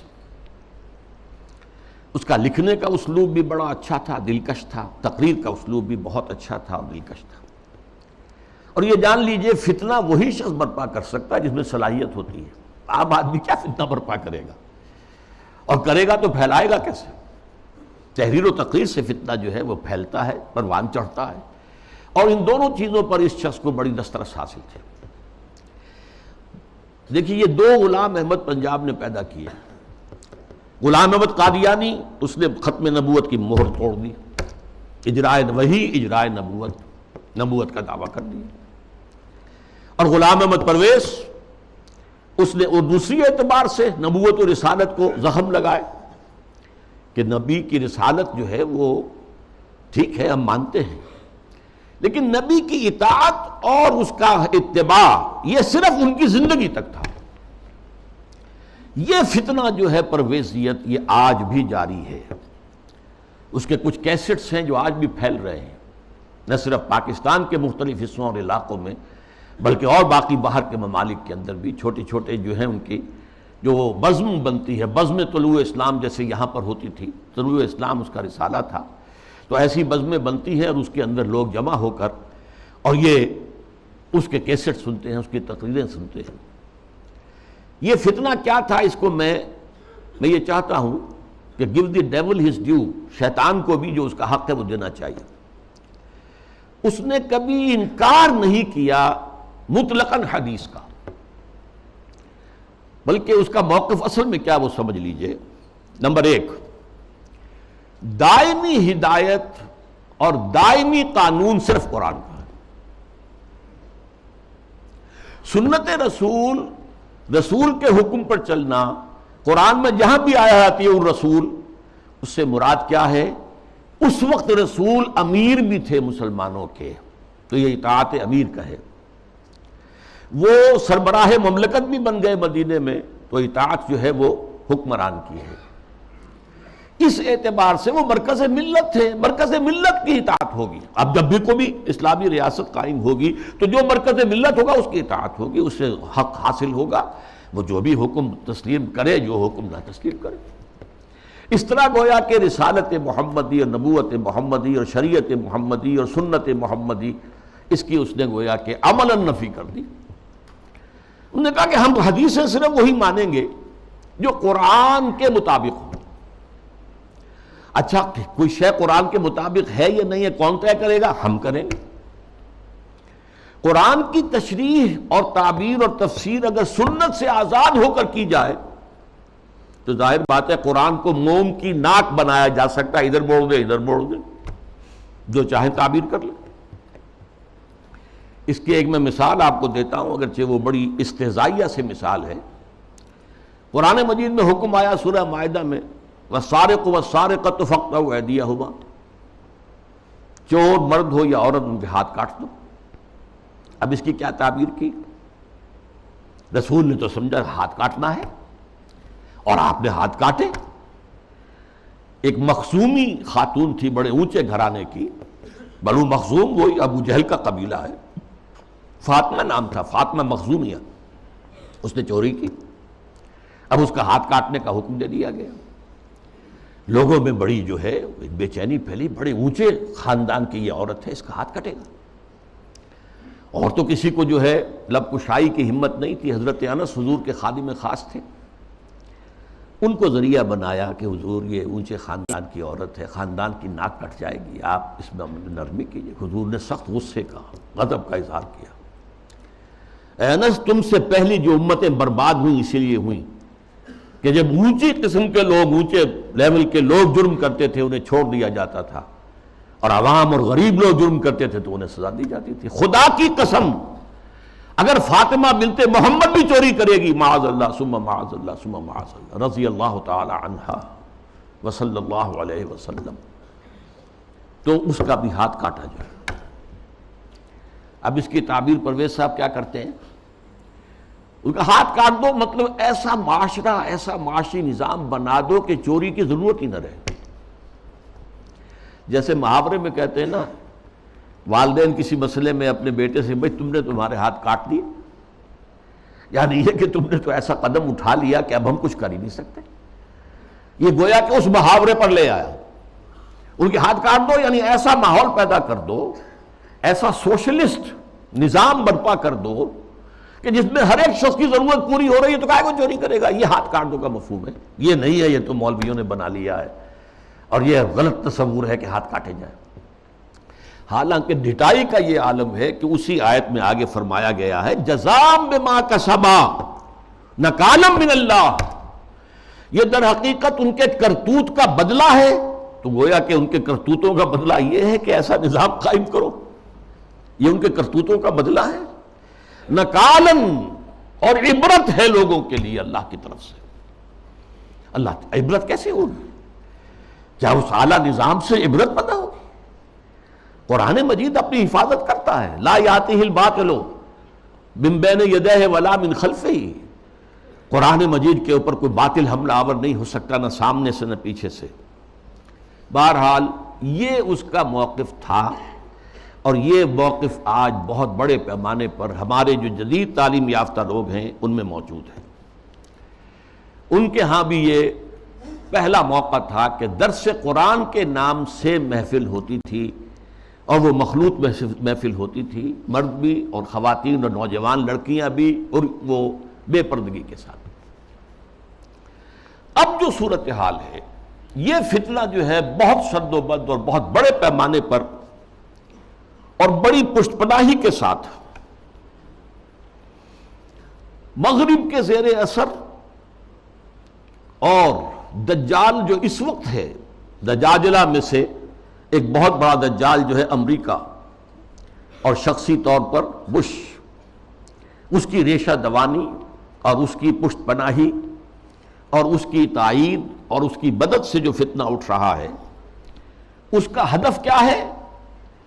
اس کا لکھنے کا اسلوب بھی بڑا اچھا تھا، دلکش تھا، تقریر کا اسلوب بھی بہت اچھا تھا اور دلکش تھا۔ اور یہ جان لیجئے فتنہ وہی شخص برپا کر سکتا ہے جس میں صلاحیت ہوتی ہے۔ عام آدمی کیا فتنہ برپا کرے گا، اور کرے گا تو پھیلائے گا کیسے؟ تحریر و تقریر سے فتنہ جو ہے وہ پھیلتا ہے، پروان چڑھتا ہے، اور ان دونوں چیزوں پر اس شخص کو بڑی دسترس حاصل تھی۔ دیکھیے یہ دو غلام احمد پنجاب نے پیدا کیے۔ غلام احمد قادیانی، اس نے ختم نبوت کی مہر توڑ دی، اجرائے وحی، اجرائے نبوت کا دعویٰ کر دیا۔ اور غلام احمد پرویز، اس نے اور دوسری اعتبار سے نبوت و رسالت کو زخم لگائے کہ نبی کی رسالت جو ہے وہ ٹھیک ہے ہم مانتے ہیں، لیکن نبی کی اطاعت اور اس کا اتباع یہ صرف ان کی زندگی تک تھا۔ یہ فتنہ جو ہے پرویزیت، یہ آج بھی جاری ہے۔ اس کے کچھ کیسٹس ہیں جو آج بھی پھیل رہے ہیں، نہ صرف پاکستان کے مختلف حصوں اور علاقوں میں، بلکہ اور باقی باہر کے ممالک کے اندر بھی چھوٹے چھوٹے جو ہیں ان کی جو بزم بنتی ہے، بزم طلوع اسلام جیسے یہاں پر ہوتی تھی، طلوع اسلام اس کا رسالہ تھا، تو ایسی بزمیں بنتی ہیں اور اس کے اندر لوگ جمع ہو کر اور یہ اس کے کیسٹ سنتے ہیں، اس کی تقریریں سنتے ہیں۔ یہ فتنہ کیا تھا، اس کو میں یہ چاہتا ہوں کہ give the devil his due, شیطان کو بھی جو اس کا حق ہے وہ دینا چاہیے۔ اس نے کبھی انکار نہیں کیا مطلقاً حدیث کا، بلکہ اس کا موقف اصل میں کیا وہ سمجھ لیجئے۔ نمبر 1، دائمی ہدایت اور دائمی قانون صرف قرآن کا ہے۔ سنت رسول، رسول کے حکم پر چلنا، قرآن میں جہاں بھی آیا ہے اطیعوا الرسول، اس سے مراد کیا ہے؟ اس وقت رسول امیر بھی تھے مسلمانوں کے، تو یہ اطاعت امیر کا ہے۔ وہ سربراہ مملکت بھی بن گئے مدینے میں، تو اطاعت جو ہے وہ حکمران کی ہے۔ اس اعتبار سے وہ مرکز ملت تھے، مرکز ملت کی اطاعت ہوگی۔ اب جب بھی کوئی اسلامی ریاست قائم ہوگی تو جو مرکز ملت ہوگا اس کی اطاعت ہوگی، اس سے حق حاصل ہوگا، وہ جو بھی حکم تسلیم کرے، جو حکم نہ تسلیم کرے۔ اس طرح گویا کہ رسالت محمدی اور نبوت محمدی اور شریعت محمدی اور سنت محمدی، اس کی اس نے گویا کہ عملاً نفی کر دی۔ انہوں نے کہا کہ ہم حدیثیں صرف وہی مانیں گے جو قرآن کے مطابق ہو۔ اچھا، کوئی شے قرآن کے مطابق ہے یا نہیں ہے کون طے کرے گا؟ ہم کریں گے۔ قرآن کی تشریح اور تعبیر اور تفسیر اگر سنت سے آزاد ہو کر کی جائے تو ظاہر بات ہے قرآن کو موم کی ناک بنایا جا سکتا ہے، ادھر موڑ دے ادھر موڑ دے، جو چاہے تعبیر کر لے۔ اس کی ایک میں مثال آپ کو دیتا ہوں، اگرچہ وہ بڑی استہزائیہ سے مثال ہے۔ قرآن مجید میں حکم آیا سورہ مائدہ میں، وَالسَّارِقُ وَالسَّارِقَةُ فَاقْطَعُوا أَيْدِيَهُمَا، چور مرد ہو یا عورت، ان کے ہاتھ کاٹ دو۔ اب اس کی کیا تعبیر کی؟ رسول نے تو سمجھا ہاتھ کاٹنا ہے، اور آپ نے ہاتھ کاٹے۔ ایک مخزومی خاتون تھی بڑے اونچے گھرانے کی، بنو مخزوم، وہی ابو جہل کا قبیلہ ہے، فاطمہ نام تھا، فاطمہ مخزومیہ۔ اس نے چوری کی، اب اس کا ہاتھ کاٹنے کا حکم دے دیا گیا۔ لوگوں میں بڑی جو ہے بے چینی پھیلی، بڑے اونچے خاندان کی یہ عورت ہے، اس کا ہاتھ کٹے گا۔ اور تو کسی کو جو ہے لب کشائی کی ہمت نہیں تھی۔ حضرت انس حضور کے خادم خاص تھے، ان کو ذریعہ بنایا کہ حضور یہ اونچے خاندان کی عورت ہے، خاندان کی ناک کٹ جائے گی، آپ اس میں نرمی کیجیے۔ حضور نے سخت غصے کا، غضب کا اظہار کیا۔ اے انس، تم سے پہلی جو امتیں برباد ہوئیں اسی لیے ہوئیں کہ جب اونچی قسم کے لوگ، اونچے لیول کے لوگ جرم کرتے تھے انہیں چھوڑ دیا جاتا تھا، اور عوام اور غریب لوگ جرم کرتے تھے تو انہیں سزا دی جاتی تھی۔ خدا کی قسم، اگر فاطمہ بنت محمد بھی چوری کرے گی، معاذ اللہ ثم معاذ اللہ ثم معاذ اللہ، رضی اللہ تعالی عنہا وصلی اللہ علیہ وسلم، تو اس کا بھی ہاتھ کاٹا جائے۔ اب اس کی تعبیر پرویز صاحب کیا کرتے ہیں؟ ان کا ہاتھ کاٹ دو، مطلب ایسا معاشرہ، ایسا معاشی نظام بنا دو کہ چوری کی ضرورت ہی نہ رہے۔ جیسے محاورے میں کہتے ہیں نا، والدین کسی مسئلے میں اپنے بیٹے سے، بھائی تم نے تمہارے ہاتھ کاٹ دیے، یعنی یہ کہ تم نے تو ایسا قدم اٹھا لیا کہ اب ہم کچھ کر ہی نہیں سکتے۔ یہ گویا کہ اس محاورے پر لے آیا، ان کے ہاتھ کاٹ دو، یعنی ایسا ماحول پیدا کر دو، ایسا سوشلسٹ نظام برپا کر دو کہ جس میں ہر ایک شخص کی ضرورت پوری ہو رہی ہے تو کہا کو چوری کرے گا۔ یہ ہاتھ کاٹ دو کا مفہوم ہے، یہ نہیں ہے، یہ تو مولویوں نے بنا لیا ہے، اور یہ غلط تصور ہے کہ ہاتھ کاٹے جائیں۔ حالانکہ ڈھٹائی کا یہ عالم ہے کہ اسی آیت میں آگے فرمایا گیا ہے، جزام بما کسبا نکالم من اللہ، یہ در حقیقت ان کے کرتوت کا بدلہ ہے۔ تو گویا کہ ان کے کرتوتوں کا بدلہ یہ ہے کہ ایسا نظام قائم کرو، یہ ان کے کرتوتوں کا بدلہ ہے۔ نکالن، اور عبرت ہے لوگوں کے لیے اللہ کی طرف سے۔ اللہ عبرت کیسے ہوگی؟ کیا اس اعلیٰ نظام سے عبرت پیدا ہوگی؟ قرآن مجید اپنی حفاظت کرتا ہے، لا یاتیہ الباطل من بین یدیہ ولا من خلفہ۔ قرآن مجید کے اوپر کوئی باطل حملہ آور نہیں ہو سکتا، نہ سامنے سے نہ پیچھے سے۔ بہرحال یہ اس کا موقف تھا، اور یہ موقف آج بہت بڑے پیمانے پر ہمارے جو جدید تعلیم یافتہ لوگ ہیں ان میں موجود ہے۔ ان کے ہاں بھی یہ پہلا موقع تھا کہ درس قرآن کے نام سے محفل ہوتی تھی، اور وہ مخلوط محفل ہوتی تھی، مرد بھی اور خواتین اور نوجوان لڑکیاں بھی، اور وہ بے پردگی کے ساتھ۔ اب جو صورتحال ہے، یہ فتنہ جو ہے بہت شد و بد اور بہت بڑے پیمانے پر اور بڑی پشت پناہی کے ساتھ مغرب کے زیر اثر، اور دجال جو اس وقت ہے، دجاجلہ میں سے ایک بہت بڑا دجال جو ہے امریکہ، اور شخصی طور پر بش، اس کی ریشہ دوانی اور اس کی پشت پناہی اور اس کی تائید اور اس کی مدد سے جو فتنہ اٹھ رہا ہے، اس کا ہدف کیا ہے؟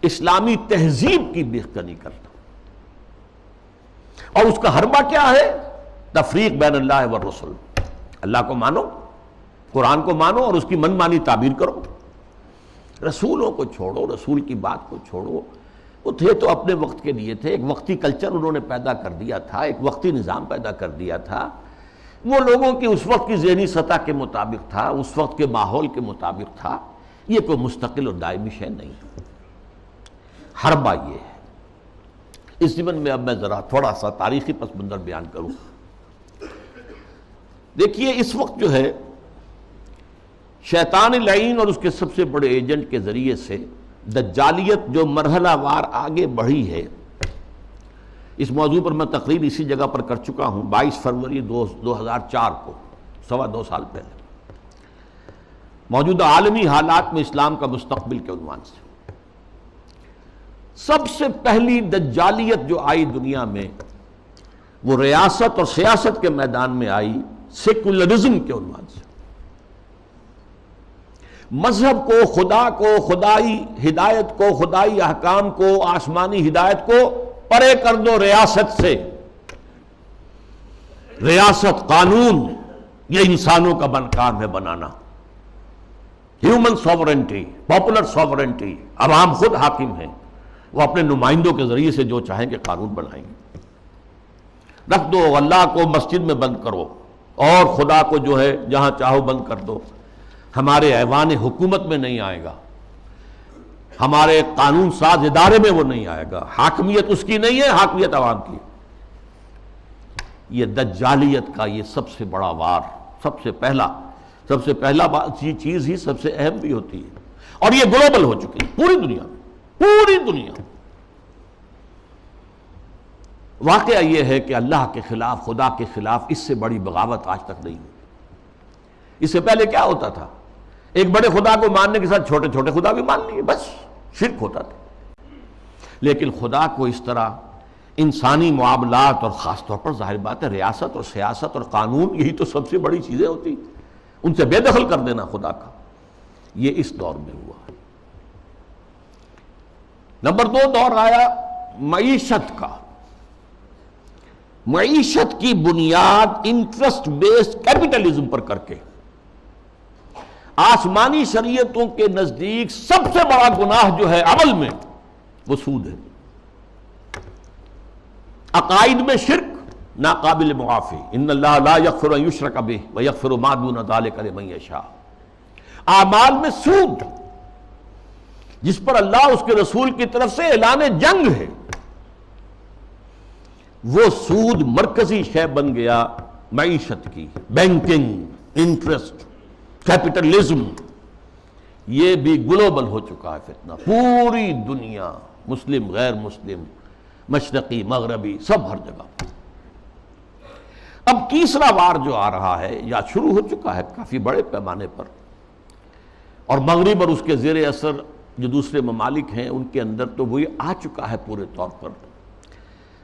اسلامی تہذیب کی بیخکنی کرنا، اور اس کا حربہ کیا ہے؟ تفریق بین اللہ والرسل۔ اللہ کو مانو، قرآن کو مانو اور اس کی من مانی تعبیر کرو، رسولوں کو چھوڑو، رسول کی بات کو چھوڑو۔ وہ تھے تو اپنے وقت کے لیے تھے، ایک وقتی کلچر انہوں نے پیدا کر دیا تھا، ایک وقتی نظام پیدا کر دیا تھا، وہ لوگوں کی اس وقت کی ذہنی سطح کے مطابق تھا، اس وقت کے ماحول کے مطابق تھا، یہ کوئی مستقل اور دائمی شے نہیں۔ حربہ یہ ہے۔ اس ضمن میں اب میں ذرا تھوڑا سا تاریخی پس منظر بیان کروں۔ دیکھیے اس وقت جو ہے شیطان لعین اور اس کے سب سے بڑے ایجنٹ کے ذریعے سے دجالیت جو مرحلہ وار آگے بڑھی ہے، اس موضوع پر میں تقریر اسی جگہ پر کر چکا ہوں 22 فروری 2004 کو، 2.25 سال پہلے، موجودہ عالمی حالات میں اسلام کا مستقبل کے عنوان سے۔ سب سے پہلی دجالیت جو آئی دنیا میں، وہ ریاست اور سیاست کے میدان میں آئی، سیکولرزم کے عنوان سے۔ مذہب کو، خدا کو، خدائی ہدایت کو، خدائی احکام کو، آسمانی ہدایت کو پرے کر دو ریاست سے۔ ریاست، قانون، یہ انسانوں کا کام ہے بنانا۔ ہیومن سوورنٹی، پاپولر سوورنٹی، عوام خود حاکم ہیں، وہ اپنے نمائندوں کے ذریعے سے جو چاہیں گے قانون بنائیں گے۔ رکھ دو، اللہ کو مسجد میں بند کرو اور خدا کو جو ہے جہاں چاہو بند کر دو، ہمارے ایوان حکومت میں نہیں آئے گا، ہمارے قانون ساز ادارے میں وہ نہیں آئے گا، حاکمیت اس کی نہیں ہے، حاکمیت عوام کی۔ یہ دجالیت کا یہ سب سے بڑا وار، سب سے پہلا چیز ہی سب سے اہم بھی ہوتی ہے، اور یہ گلوبل ہو چکی ہے پوری دنیا میں، پوری دنیا۔ واقعہ یہ ہے کہ اللہ کے خلاف، خدا کے خلاف اس سے بڑی بغاوت آج تک نہیں ہوئی۔ اس سے پہلے کیا ہوتا تھا؟ ایک بڑے خدا کو ماننے کے ساتھ چھوٹے چھوٹے خدا بھی مان لیے، بس شرک ہوتا تھا۔ لیکن خدا کو اس طرح انسانی معاملات، اور خاص طور پر ظاہر بات ہے ریاست اور سیاست اور قانون، یہی تو سب سے بڑی چیزیں ہوتی، ان سے بے دخل کر دینا خدا کا، یہ اس دور میں ہوا۔ نمبر 2 دور آیا معیشت کا۔ معیشت کی بنیاد انٹرسٹ بیسڈ کیپٹلزم پر کر کے، آسمانی شریعتوں کے نزدیک سب سے بڑا گناہ جو ہے عمل میں، وہ سود ہے۔ عقائد میں شرک ناقابل معافی، ان اللہ لا یغفر ان یشرک بہ ویغفر ما دون ذلک لمن یشاء۔ اعمال میں سود، جس پر اللہ اس کے رسول کی طرف سے اعلان جنگ ہے، وہ سود مرکزی شے بن گیا معیشت کی۔ بینکنگ، انٹرسٹ، کیپٹلزم، یہ بھی گلوبل ہو چکا ہے فتنہ، پوری دنیا، مسلم، غیر مسلم، مشرقی، مغربی، سب ہر جگہ۔ اب تیسرا وار جو آ رہا ہے یا شروع ہو چکا ہے کافی بڑے پیمانے پر، اور مغرب اور اس کے زیر اثر جو دوسرے ممالک ہیں ان کے اندر تو وہ آ چکا ہے پورے طور پر۔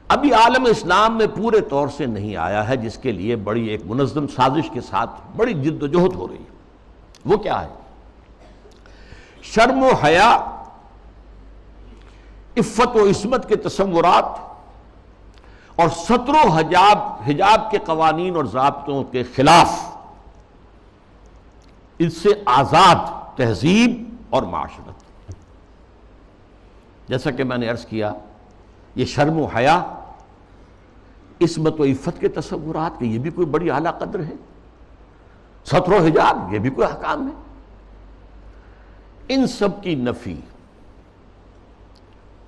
ابھی عالم اسلام میں پورے طور سے نہیں آیا ہے، جس کے لیے بڑی ایک منظم سازش کے ساتھ بڑی جد و جہد ہو رہی ہے۔ وہ کیا ہے؟ شرم و حیا، عفت و عصمت کے تصورات، اور ستر و حجاب کے قوانین اور ضابطوں کے خلاف، اس سے آزاد تہذیب اور معاشرت۔ جیسا کہ میں نے عرض کیا، یہ شرم و حیا، عصمت و عفت کے تصورات، کہ یہ بھی کوئی بڑی اعلیٰ قدر ہے، ستر و حجاب یہ بھی کوئی احکام ہے، ان سب کی نفی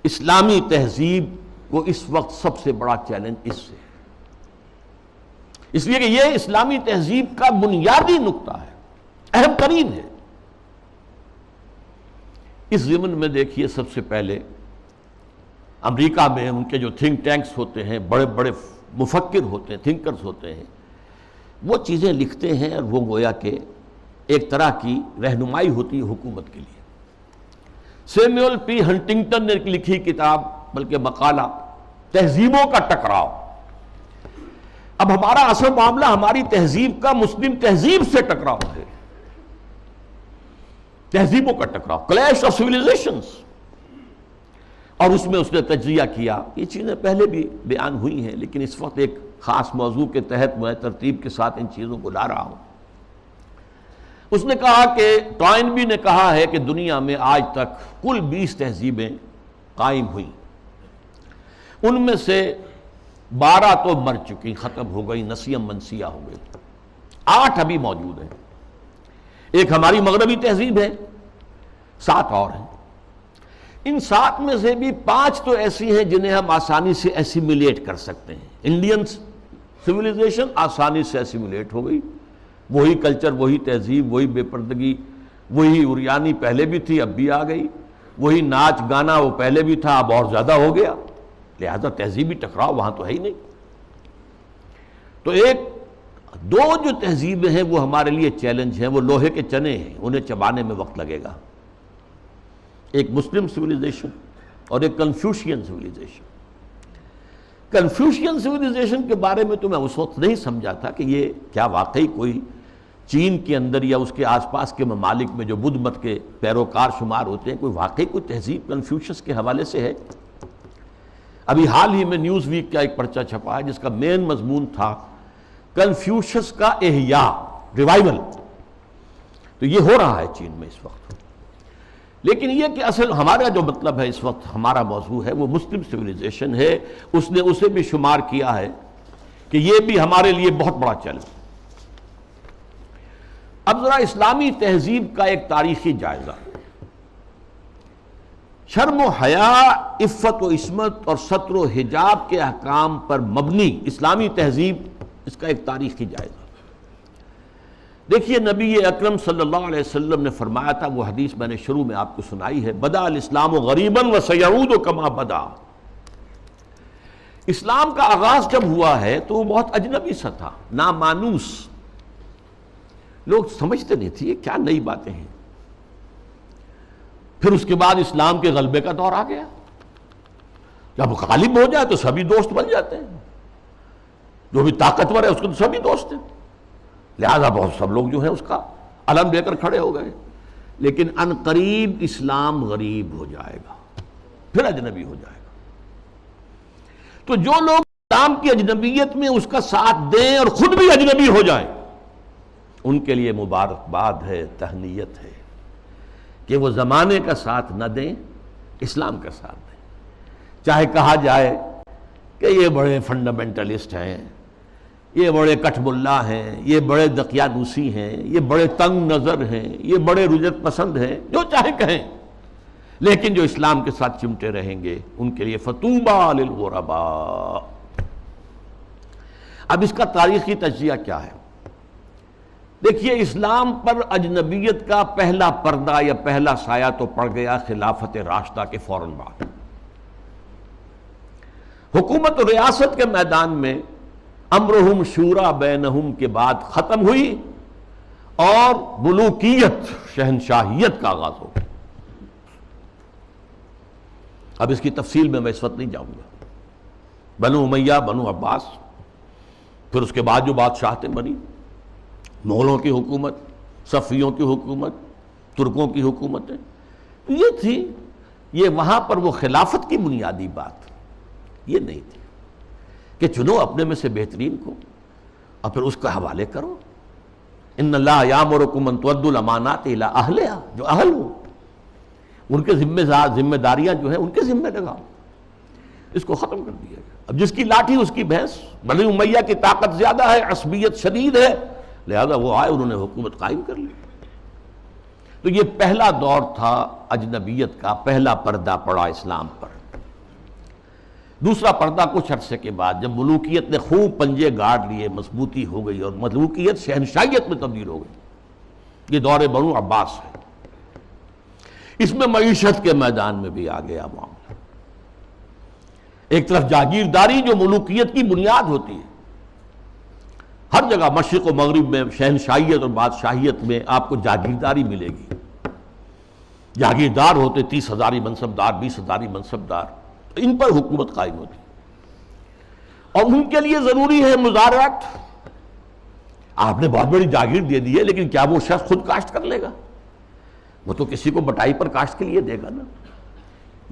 اسلامی تہذیب کو اس وقت سب سے بڑا چیلنج اس سے ہے، اس لیے کہ یہ اسلامی تہذیب کا بنیادی نقطہ ہے، اہم ترین ہے۔ اس ضمن میں دیکھیے، سب سے پہلے امریکہ میں ان کے جو تھنک ٹینکس ہوتے ہیں، بڑے بڑے مفکر ہوتے ہیں، تھنکرز ہوتے ہیں، وہ چیزیں لکھتے ہیں اور وہ گویا کہ ایک طرح کی رہنمائی ہوتی ہے حکومت کے لیے۔ سیموئل پی ہنٹنگٹن نے لکھی کتاب، بلکہ مقالہ، تہذیبوں کا ٹکراؤ۔ اب ہمارا اصل معاملہ ہماری تہذیب کا مسلم تہذیب سے ٹکراؤ ہے، تہذیبوں کا ٹکراؤ، کلیش آف سویلائزیشنز۔ اور اس میں اس نے تجزیہ کیا، یہ چیزیں پہلے بھی بیان ہوئی ہیں، لیکن اس وقت ایک خاص موضوع کے تحت میں ترتیب کے ساتھ ان چیزوں کو لا رہا ہوں۔ اس نے کہا کہ ٹوائنبی نے کہا ہے کہ دنیا میں آج تک کل 20 تہذیبیں قائم ہوئیں، ان میں سے 12 تو مر چکی، ختم ہو گئی، نسیم منسیہ ہو گئی، 8 ابھی موجود ہیں۔ ایک ہماری مغربی تہذیب ہے، 7 اور ہیں۔ ان 7 میں سے بھی 5 تو ایسی ہیں جنہیں ہم آسانی سے ایسیمیلیٹ کر سکتے ہیں۔ انڈین سویلائزیشن آسانی سے ایسیمیلیٹ ہو گئی، وہی کلچر، وہی تہذیب، وہی بے پردگی، وہی اریانی پہلے بھی تھی اب بھی آ گئی، وہی ناچ گانا وہ پہلے بھی تھا اب اور زیادہ ہو گیا، لہذا تہذیبی ٹکراؤ وہاں تو ہے ہی نہیں۔ تو ایک دو جو تہذیبیں ہیں وہ ہمارے لیے چیلنج ہیں، وہ لوہے کے چنے ہیں، انہیں چبانے میں وقت لگے گا۔ ایک مسلم سویلائزیشن اور ایک کنفیوشین سویلائزیشن۔ کنفیوشین سویلائزیشن کے بارے میں تو میں اس وقت نہیں سمجھا تھا کہ یہ کیا واقعی کوئی چین کے اندر یا اس کے آس پاس کے ممالک میں جو بدھ مت کے پیروکار شمار ہوتے ہیں، کوئی واقعی کوئی تہذیب کنفیوشس کے حوالے سے ہے۔ ابھی حال ہی میں نیوز ویک کا ایک پرچہ چھپا ہے جس کا مین مضمون تھا کنفیوشس کا احیاء، ریوائول۔ تو یہ ہو رہا ہے چین میں اس وقت۔ لیکن یہ کہ اصل ہمارا جو مطلب ہے اس وقت، ہمارا موضوع ہے وہ مسلم سویلائزیشن ہے۔ اس نے اسے بھی شمار کیا ہے کہ یہ بھی ہمارے لیے بہت بڑا چیلنج۔ اب ذرا اسلامی تہذیب کا ایک تاریخی جائزہ، شرم و حیا، عفت و عصمت اور ستر و حجاب کے احکام پر مبنی اسلامی تہذیب، اس کا ایک تاریخی جائزہ۔ دیکھیے نبی اکرم صلی اللہ علیہ وسلم نے فرمایا تھا، وہ حدیث میں نے شروع میں آپ کو سنائی ہے، بدأ الاسلام غریبا وسیعود کما بدا۔ اسلام کا آغاز جب ہوا ہے تو وہ بہت اجنبی سا تھا، نامانوس، لوگ سمجھتے نہیں تھے یہ کیا نئی باتیں ہیں۔ پھر اس کے بعد اسلام کے غلبے کا دور آ گیا، جب غالب ہو جائے تو سبھی دوست بن جاتے ہیں، جو بھی طاقتور ہے اس کو تو سبھی دوست ہیں، لہذا بہت سب لوگ جو ہیں اس کا علم لے کر کھڑے ہو گئے۔ لیکن ان قریب اسلام غریب ہو جائے گا، پھر اجنبی ہو جائے گا۔ تو جو لوگ اسلام کی اجنبیت میں اس کا ساتھ دیں اور خود بھی اجنبی ہو جائیں، ان کے لیے مبارکباد ہے، تہنیت ہے کہ وہ زمانے کا ساتھ نہ دیں، اسلام کا ساتھ دیں۔ چاہے کہا جائے کہ یہ بڑے فنڈامنٹلسٹ ہیں، یہ بڑے کٹ ملا ہیں، یہ بڑے دقیانوسی ہیں، یہ بڑے تنگ نظر ہیں، یہ بڑے رجت پسند ہیں، جو چاہے کہیں، لیکن جو اسلام کے ساتھ چمٹے رہیں گے ان کے لیے فطوبیٰ للغرباء۔ اب اس کا تاریخی تجزیہ کیا ہے؟ دیکھیے، اسلام پر اجنبیت کا پہلا پردہ یا پہلا سایہ تو پڑ گیا خلافت راشدہ کے فوراً بعد۔ حکومت و ریاست کے میدان میں امرہم شورا بینہم کے بعد ختم ہوئی اور ملوکیت، شہنشاہیت کا آغاز ہو گیا۔ اب اس کی تفصیل میں اس وقت نہیں جاؤں گا۔ بنو امیہ، بنو عباس، پھر اس کے بعد جو بادشاہتیں بنی، مغلوں کی حکومت، صفویوں کی حکومت، ترکوں کی حکومتیں، یہ تھی۔ یہ وہاں پر وہ خلافت کی بنیادی بات یہ نہیں تھی کہ چنو اپنے میں سے بہترین کو اور پھر اس کا حوالے کرو۔ ان اللہ یامرکم ان تؤدوا الامانات الی اہلہا، جو اہل ہو ان کے ذمہ داریاں جو ہیں ان کے ذمہ لگاؤ۔ اس کو ختم کر دیا گیا۔ اب جس کی لاٹھی اس کی بھینس۔ بنی امیہ کی طاقت زیادہ ہے، عصبیت شدید ہے، لہذا وہ آئے، انہوں نے حکومت قائم کر لی۔ تو یہ پہلا دور تھا اجنبیت کا، پہلا پردہ پڑا اسلام پر۔ دوسرا پردہ کچھ عرصے کے بعد جب ملوکیت نے خوب پنجے گاڑ لیے، مضبوطی ہو گئی اور ملوکیت شہنشاہیت میں تبدیل ہو گئی، یہ دور بنو عباس ہے۔ اس میں معیشت کے میدان میں بھی آ گیا معاملہ۔ ایک طرف جاگیرداری جو ملوکیت کی بنیاد ہوتی ہے، ہر جگہ مشرق و مغرب میں شہنشاہیت اور بادشاہیت میں آپ کو جاگیرداری ملے گی۔ جاگیردار ہوتے 30,000 منصبدار، 20,000 منصبدار، ان پر حکومت قائم ہوتی اور ان کے لیے ضروری ہے مزارعت۔ آپ نے بہت بڑی جاگیر دے دی ہے، لیکن کیا وہ شخص خود کاشت کر لے گا؟ وہ تو کسی کو بٹائی پر کاشت کے لیے دے گا نا۔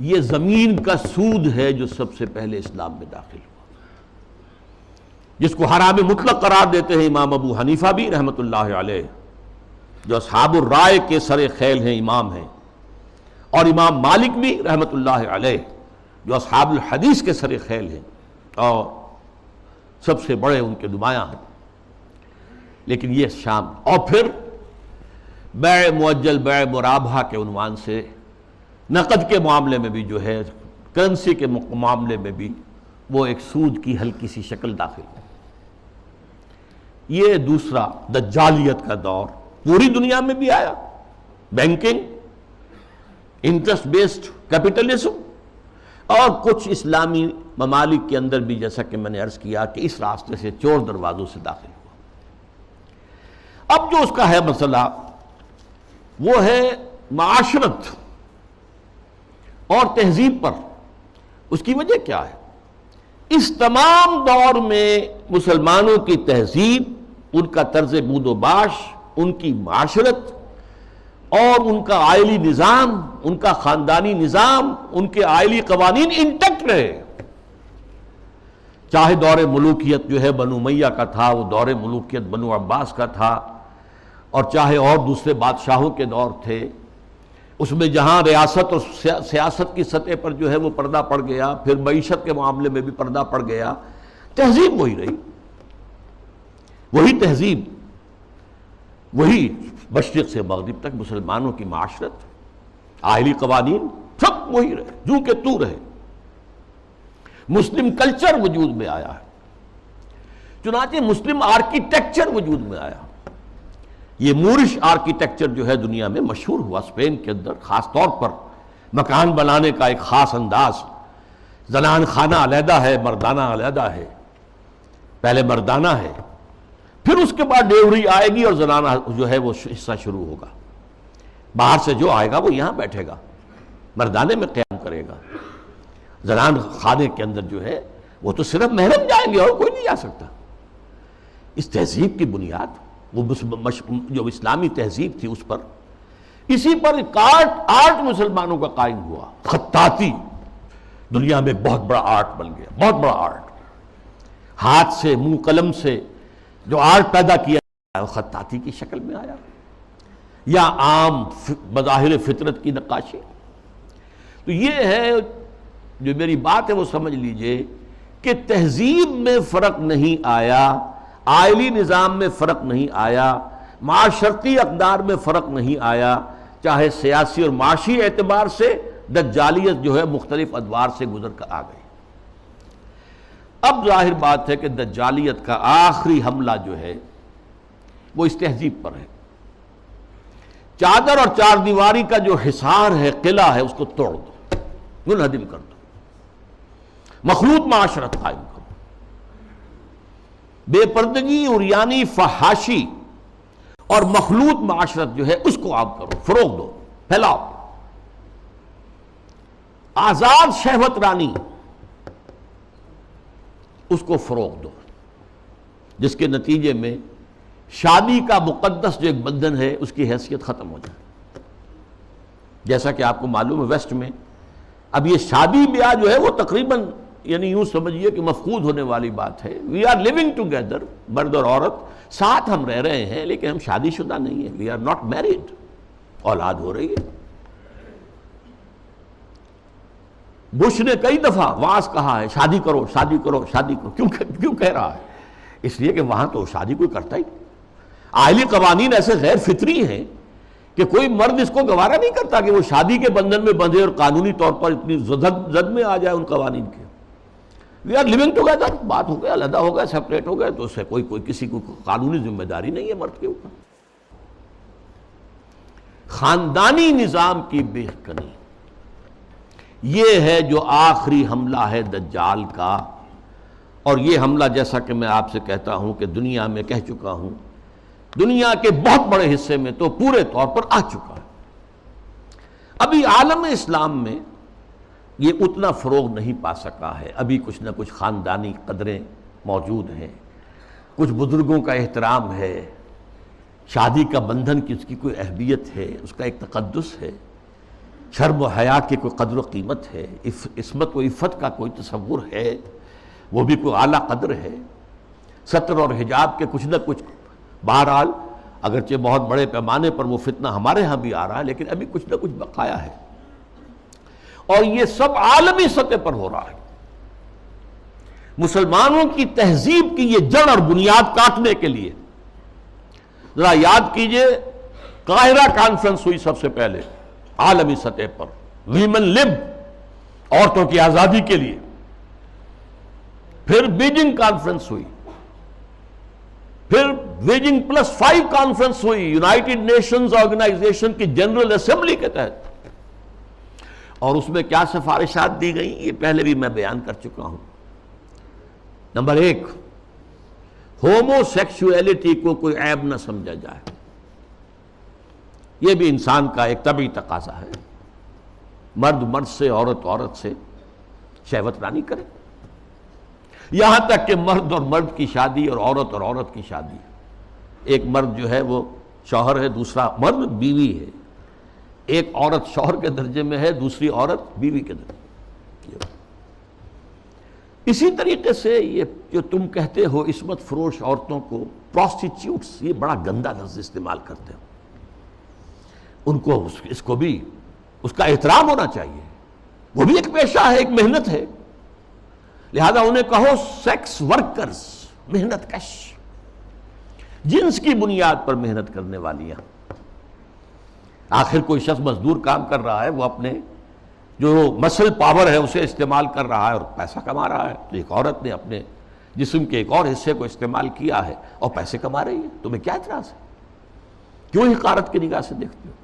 یہ زمین کا سود ہے جو سب سے پہلے اسلام میں داخل ہوا، جس کو حرام مطلق قرار دیتے ہیں امام ابو حنیفہ بھی رحمۃ اللہ علیہ، جو اصحاب الرائے کے سر خیل ہیں، امام ہیں، اور امام مالک بھی رحمۃ اللہ علیہ جو اصحاب الحدیث کے سر خیل ہیں اور سب سے بڑے ان کے نمایاں ہیں۔ لیکن یہ شام، اور پھر بیع معجل، بیع مرابحہ کے عنوان سے نقد کے معاملے میں بھی جو ہے، کرنسی کے معاملے میں بھی وہ ایک سود کی ہلکی سی شکل داخل ہے۔ یہ دوسرا دجالیت کا دور پوری دنیا میں بھی آیا، بینکنگ، انٹرسٹ بیسڈ کیپٹلزم، اور کچھ اسلامی ممالک کے اندر بھی، جیسا کہ میں نے عرض کیا کہ اس راستے سے چور دروازوں سے داخل ہوا۔ اب جو اس کا ہے مسئلہ وہ ہے معاشرت اور تہذیب پر۔ اس کی وجہ کیا ہے؟ اس تمام دور میں مسلمانوں کی تہذیب، ان کا طرز بود و باش، ان کی معاشرت اور ان کا عائلی نظام، ان کا خاندانی نظام، ان کے عائلی قوانین انٹیکٹ رہے۔ چاہے دور ملوکیت جو ہے بنو امیہ کا تھا، وہ دور ملوکیت بنو عباس کا تھا، اور چاہے اور دوسرے بادشاہوں کے دور تھے، اس میں جہاں ریاست اور سیاست کی سطح پر جو ہے وہ پردہ پڑ گیا، پھر معیشت کے معاملے میں بھی پردہ پڑ گیا، تہذیب وہی رہی، وہی تہذیب، وہی مشرق سے مغرب تک مسلمانوں کی معاشرت، عائلی قوانین سب وہی رہے، جو کہ تو رہے۔ مسلم کلچر وجود میں آیا ہے، چنانچہ مسلم آرکیٹیکچر وجود میں آیا۔ یہ مورش آرکیٹیکچر جو ہے دنیا میں مشہور ہوا، اسپین کے اندر خاص طور پر مکان بنانے کا ایک خاص انداز، زنان خانہ علیحدہ ہے، مردانہ علیحدہ ہے، پہلے مردانہ ہے، پھر اس کے بعد ڈیوری آئے گی اور زنانہ جو ہے وہ حصہ شروع ہوگا۔ باہر سے جو آئے گا وہ یہاں بیٹھے گا، مردانے میں قیام کرے گا۔ زنان خانے کے اندر جو ہے وہ تو صرف محرم جائیں گے اور کوئی نہیں جا سکتا۔ اس تہذیب کی بنیاد، وہ جو اسلامی تہذیب تھی، اس پر، اسی پر آرٹ مسلمانوں کا قائم ہوا۔ خطاطی دنیا میں بہت بڑا آرٹ بن گیا، بہت بڑا آرٹ، ہاتھ سے، منہ قلم سے جو آرٹ پیدا کیا ہے وہ خطاطی کی شکل میں آیا، یا عام مظاہر فطرت کی نقاشی۔ تو یہ ہے جو میری بات ہے وہ سمجھ لیجئے کہ تہذیب میں فرق نہیں آیا، عائلی نظام میں فرق نہیں آیا، معاشرتی اقدار میں فرق نہیں آیا، چاہے سیاسی اور معاشی اعتبار سے دجالیت جو ہے مختلف ادوار سے گزر کر آ گئی۔ اب ظاہر بات ہے کہ دجالیت کا آخری حملہ جو ہے وہ اس تہذیب پر ہے۔ چادر اور چار دیواری کا جو حصار ہے، قلعہ ہے، اس کو توڑ دو، منہدم کر دو، مخلوط معاشرت قائم کرو، بے پردگی، عریانی، فحاشی اور مخلوط معاشرت جو ہے اس کو عام کرو، فروغ دو، پھیلاؤ۔ آزاد شہوت رانی، اس کو فروغ دو، جس کے نتیجے میں شادی کا مقدس جو ایک بندھن ہے اس کی حیثیت ختم ہو جائے۔ جیسا کہ آپ کو معلوم ہے ویسٹ میں اب یہ شادی بیاہ جو ہے وہ تقریباً، یعنی یوں سمجھیے کہ مفقود ہونے والی بات ہے۔ وی آر لیونگ ٹوگیدر، مرد اور عورت ساتھ ہم رہ رہے ہیں، لیکن ہم شادی شدہ نہیں ہیں، وی آر ناٹ میریڈ، اولاد ہو رہی ہے۔ بش نے کئی دفعہ وعظ کہا ہے، شادی کرو، شادی کرو، شادی کرو۔ کیوں کہہ رہا ہے؟ اس لیے کہ وہاں تو شادی کوئی کرتا ہی نہیں۔ عائلی قوانین ایسے غیر فطری ہیں کہ کوئی مرد اس کو گوارا نہیں کرتا کہ وہ شادی کے بندھن میں بندھے اور قانونی طور پر اتنی زد میں آ جائے ان قوانین کے۔ وی آر لیونگ ٹوگیدر، بات ہو گیا، علیحدہ ہو گئے، سپریٹ ہو گئے، تو اس سے کوئی کسی کو قانونی ذمہ داری نہیں ہے مرد کے اوپر۔ خاندانی نظام کی بے کنی، یہ ہے جو آخری حملہ ہے دجال کا، اور یہ حملہ جیسا کہ میں آپ سے کہتا ہوں کہ دنیا میں کہہ چکا ہوں، دنیا کے بہت بڑے حصے میں تو پورے طور پر آ چکا ہے۔ ابھی عالم اسلام میں یہ اتنا فروغ نہیں پا سکا ہے، ابھی کچھ نہ کچھ خاندانی قدریں موجود ہیں، کچھ بزرگوں کا احترام ہے، شادی کا بندھن کی اس کی کوئی اہمیت ہے، اس کا ایک تقدس ہے، شرم و حیا کی کوئی قدر و قیمت ہے، عصمت و عفت کا کوئی تصور ہے، وہ بھی کوئی اعلیٰ قدر ہے، ستر اور حجاب کے کچھ نہ کچھ، بہرحال اگرچہ بہت بڑے پیمانے پر وہ فتنہ ہمارے ہاں بھی آ رہا ہے، لیکن ابھی کچھ نہ کچھ بقایا ہے، اور یہ سب عالمی سطح پر ہو رہا ہے۔ مسلمانوں کی تہذیب کی یہ جڑ اور بنیاد کاٹنے کے لیے ذرا یاد کیجئے، قاہرہ کانفرنس ہوئی سب سے پہلے عالمی سطح پر، ویمن لب، عورتوں کی آزادی کے لیے، پھر بیجنگ کانفرنس ہوئی، پھر بیجنگ +5 کانفرنس ہوئی یونائٹڈ نیشنز آرگنائزیشن کی جنرل اسمبلی کے تحت، اور اس میں کیا سفارشات دی گئیں یہ پہلے بھی میں بیان کر چکا ہوں۔ نمبر 1، ہومو سیکسولیٹی کو کوئی عیب نہ سمجھا جائے، یہ بھی انسان کا ایک طبعی تقاضا ہے، مرد مرد سے، عورت عورت سے شہوت رانی کرے، یہاں تک کہ مرد اور مرد کی شادی اور عورت کی شادی، ایک مرد جو ہے وہ شوہر ہے، دوسرا مرد بیوی ہے، ایک عورت شوہر کے درجے میں ہے، دوسری عورت بیوی کے درجے میں۔ اسی طریقے سے یہ جو تم کہتے ہو عصمت فروش عورتوں کو پروسٹیٹیوٹس، یہ بڑا گندا لفظ استعمال کرتے ہو، ان کو اس کو بھی اس کا احترام ہونا چاہیے، وہ بھی ایک پیشہ ہے، ایک محنت ہے، لہذا انہیں کہو سیکس ورکرز، محنت کش، جنس کی بنیاد پر محنت کرنے والیاں۔ آخر کوئی شخص مزدور کام کر رہا ہے، وہ اپنے جو مسل پاور ہے اسے استعمال کر رہا ہے اور پیسہ کما رہا ہے، تو ایک عورت نے اپنے جسم کے ایک اور حصے کو استعمال کیا ہے اور پیسے کما رہی ہے، تمہیں کیا اعتراض ہے؟ کیوں حقارت کی نگاہ سے دیکھتے ہو؟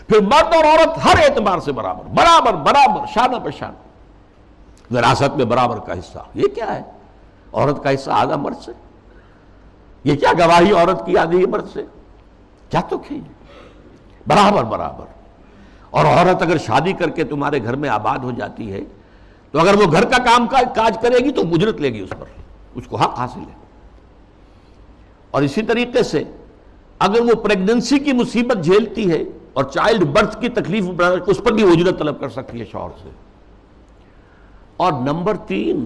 پھر مرد اور عورت ہر اعتبار سے برابر، شانہ بشانہ، وراثت میں برابر کا حصہ، یہ کیا ہے؟ عورت کا حصہ آدھا مرد سے، یہ کیا گواہی عورت کی آدھی مرد سے؟ کیا تو کھیل برابر۔ اور عورت اگر شادی کر کے تمہارے گھر میں آباد ہو جاتی ہے تو اگر وہ گھر کا کام کاج کرے گی تو اجرت لے گی، اس پر اس کو حق حاصل ہے۔ اور اسی طریقے سے اگر وہ پریگننسی کی مصیبت جھیلتی ہے اور چائلڈ برتھ کی تکلیف اس پر بھی اجرت طلب کر سکتی ہے شوہر سے۔ اور نمبر 3،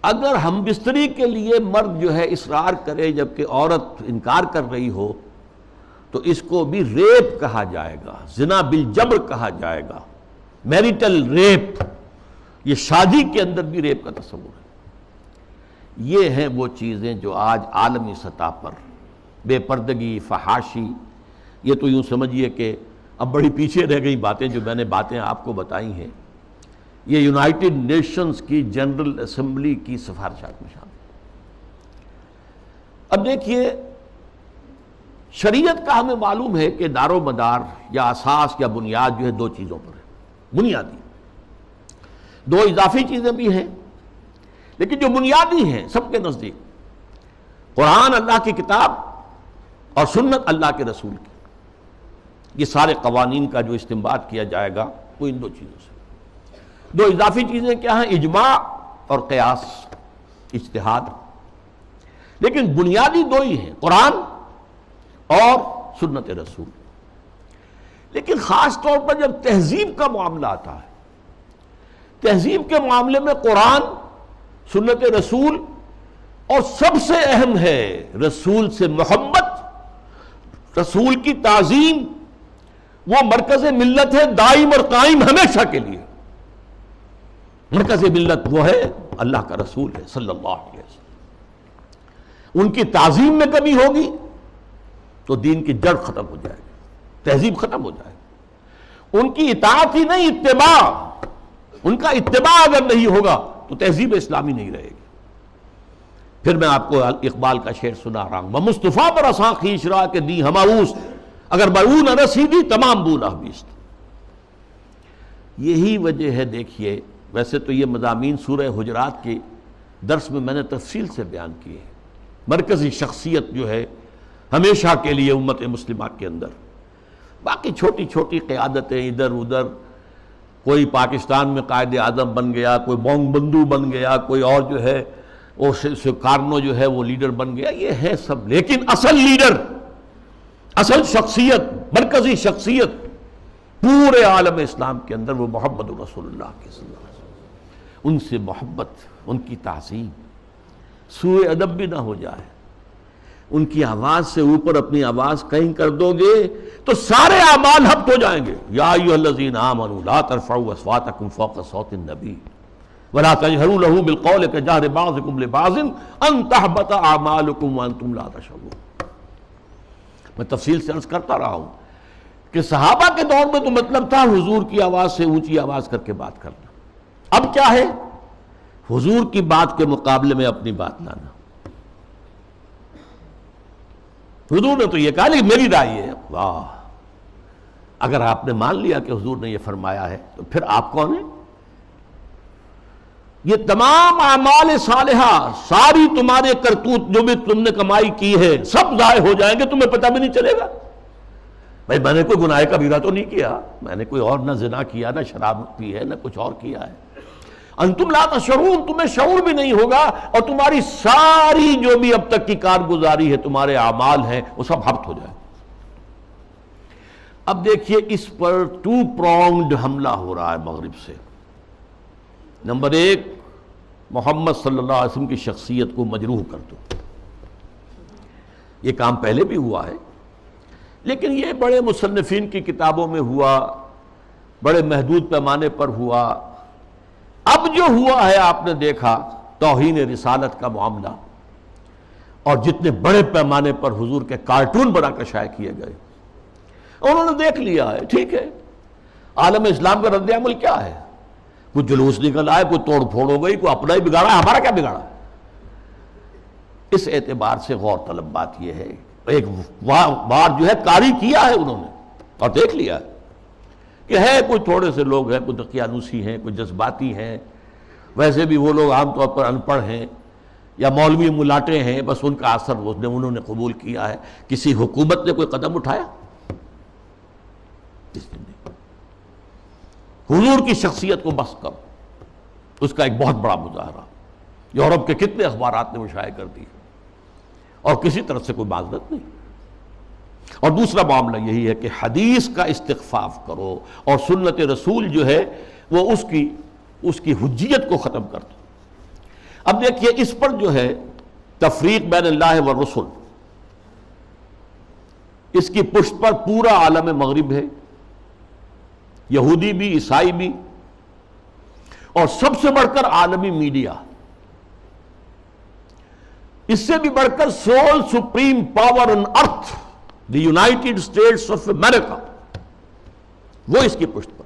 اگر ہم بستری کے لیے مرد جو ہے اصرار کرے جبکہ عورت انکار کر رہی ہو تو اس کو بھی ریپ کہا جائے گا، زنا بالجبر کہا جائے گا، میریٹل ریپ، یہ شادی کے اندر بھی ریپ کا تصور ہے۔ یہ ہیں وہ چیزیں جو آج عالمی سطح پر بے پردگی، فحاشی، یہ تو یوں سمجھیے کہ اب بڑی پیچھے رہ گئی باتیں، جو میں نے باتیں آپ کو بتائی ہیں، یہ یونائٹڈ نیشنز کی جنرل اسمبلی کی سفارشات میں شامل۔ اب دیکھیے، شریعت کا ہمیں معلوم ہے کہ دار و مدار یا اساس یا بنیاد جو ہے 2 چیزوں پر ہے، بنیادی، 2 اضافی چیزیں بھی ہیں، لیکن جو بنیادی ہیں سب کے نزدیک، قرآن اللہ کی کتاب اور سنت اللہ کے رسول کی، یہ سارے قوانین کا جو استنباط کیا جائے گا وہ ان 2 چیزوں سے۔ 2 اضافی چیزیں کیا ہیں؟ اجماع اور قیاس، اجتہاد، لیکن بنیادی 2 ہی ہیں، قرآن اور سنت رسول۔ لیکن خاص طور پر جب تہذیب کا معاملہ آتا ہے، تہذیب کے معاملے میں قرآن، سنت رسول، اور سب سے اہم ہے رسول سے محبت، رسول کی تعظیم، وہ مرکز ملت ہے دائم اور قائم ہمیشہ کے لیے۔ مرکز ملت وہ ہے اللہ کا رسول ہے صلی اللہ علیہ وسلم۔ ان کی تعظیم میں کمی ہوگی تو دین کی جڑ ختم ہو جائے گی، تہذیب ختم ہو جائے گی۔ ان کی اطاعت ہی نہیں، اتباع، ان کا اتباع اگر نہیں ہوگا تو تہذیب اسلامی نہیں رہے گی۔ پھر میں آپ کو اقبال کا شعر سنا رہا ہوں، مصطفیٰ پر اساں خیش را کے دی ہماؤس، اگر بہو نہ رسیدی تمام بولا بیست۔ یہی وجہ ہے، دیکھیے ویسے تو یہ مضامین سورہ حجرات کے درس میں نے تفصیل سے بیان کیے ہیں۔ مرکزی شخصیت جو ہے ہمیشہ کے لیے امت مسلمہ کے اندر، باقی چھوٹی چھوٹی قیادتیں ادھر ادھر، کوئی پاکستان میں قائد اعظم بن گیا، کوئی بونگ بندو بن گیا، کوئی اور جو ہے وہ کارنو جو ہے وہ لیڈر بن گیا، یہ ہے سب، لیکن اصل لیڈر، اصل شخصیت، مرکزی شخصیت پورے عالم اسلام کے اندر وہ محمد رسول اللہ کے صلی اللہ علیہ وسلم۔ ان سے محبت، ان کی تعظیم، سوء ادب بھی نہ ہو جائے، ان کی آواز سے اوپر اپنی آواز کہیں کر دو گے تو سارے اعمال ہبط ہو جائیں گے۔ یا ایھا الذین آمنوا لا ترفعوا اصواتکم فوق صوت النبی ولا تجهروا له بالقول كجهر بعضكم لبعض ان تحبط اعمالكم وانتم لا تشعرون۔ میں تفصیل سے عرض کرتا رہا ہوں کہ صحابہ کے دور میں تو مطلب تھا حضور کی آواز سے اونچی آواز کر کے بات کرنا، اب کیا ہے؟ حضور کی بات کے مقابلے میں اپنی بات لانا۔ حضور نے تو یہ کہا، لیکن میری رائے ہے، واہ، اگر آپ نے مان لیا کہ حضور نے یہ فرمایا ہے تو پھر آپ کون ہیں؟ یہ تمام اعمال صالحہ، ساری تمہارے کرتوت جو بھی تم نے کمائی کی ہے سب ضائع ہو جائیں گے، تمہیں پتہ بھی نہیں چلے گا۔ بھائی میں نے کوئی گناہ کبیرہ تو نہیں کیا، میں نے کوئی اور نہ زنا کیا، نہ شراب پی ہے، نہ کچھ اور کیا ہے۔ انتم لا تشعرون، تمہیں شعور بھی نہیں ہوگا، اور تمہاری ساری جو بھی اب تک کی کارگزاری ہے، تمہارے اعمال ہیں، وہ سب ہبط ہو جائے۔ اب دیکھیے اس پر ٹو پرونگڈ حملہ ہو رہا ہے مغرب سے۔ نمبر ایک، محمد صلی اللہ علیہ وسلم کی شخصیت کو مجروح کر دو۔ یہ کام پہلے بھی ہوا ہے، لیکن یہ بڑے مصنفین کی کتابوں میں ہوا، بڑے محدود پیمانے پر ہوا۔ اب جو ہوا ہے آپ نے دیکھا توہین رسالت کا معاملہ، اور جتنے بڑے پیمانے پر حضور کے کارٹون بنا کر شائع کیے گئے، انہوں نے دیکھ لیا ہے، ٹھیک ہے، عالم اسلام کا رد عمل کیا ہے؟ کوئی جلوس نکل آئے، کوئی توڑ پھوڑ ہو گئی، کوئی اپنا ہی بگاڑا، ہمارا کیا بگاڑا؟ اس اعتبار سے غور طلب بات یہ ہے، ایک بار جو ہے کاری کیا ہے انہوں نے اور دیکھ لیا ہے کہ ہے کوئی تھوڑے سے لوگ ہیں، کوئی دقیانوسی ہیں، کوئی جذباتی ہیں، ویسے بھی وہ لوگ عام طور پر ان پڑھ ہیں یا مولوی ملاٹے ہیں، بس ان کا اثر انہوں نے قبول کیا ہے۔ کسی حکومت نے کوئی قدم اٹھایا؟ حضور کی شخصیت کو بس کر، اس کا ایک بہت بڑا مظاہرہ یورپ کے کتنے اخبارات نے وہ شائع کر دی، اور کسی طرف سے کوئی معذرت نہیں۔ اور دوسرا معاملہ یہی ہے کہ حدیث کا استخفاف کرو، اور سنت رسول جو ہے وہ اس کی حجیت کو ختم کر دو۔ اب دیکھیے اس پر جو ہے تفریق بین اللہ والرسل، اس کی پشت پر پورا عالم مغرب ہے، یہودی بھی، عیسائی بھی، اور سب سے بڑھ کر عالمی میڈیا، اس سے بھی بڑھ کر civil supreme power on earth, the United States of America, وہ اس کی پشت پر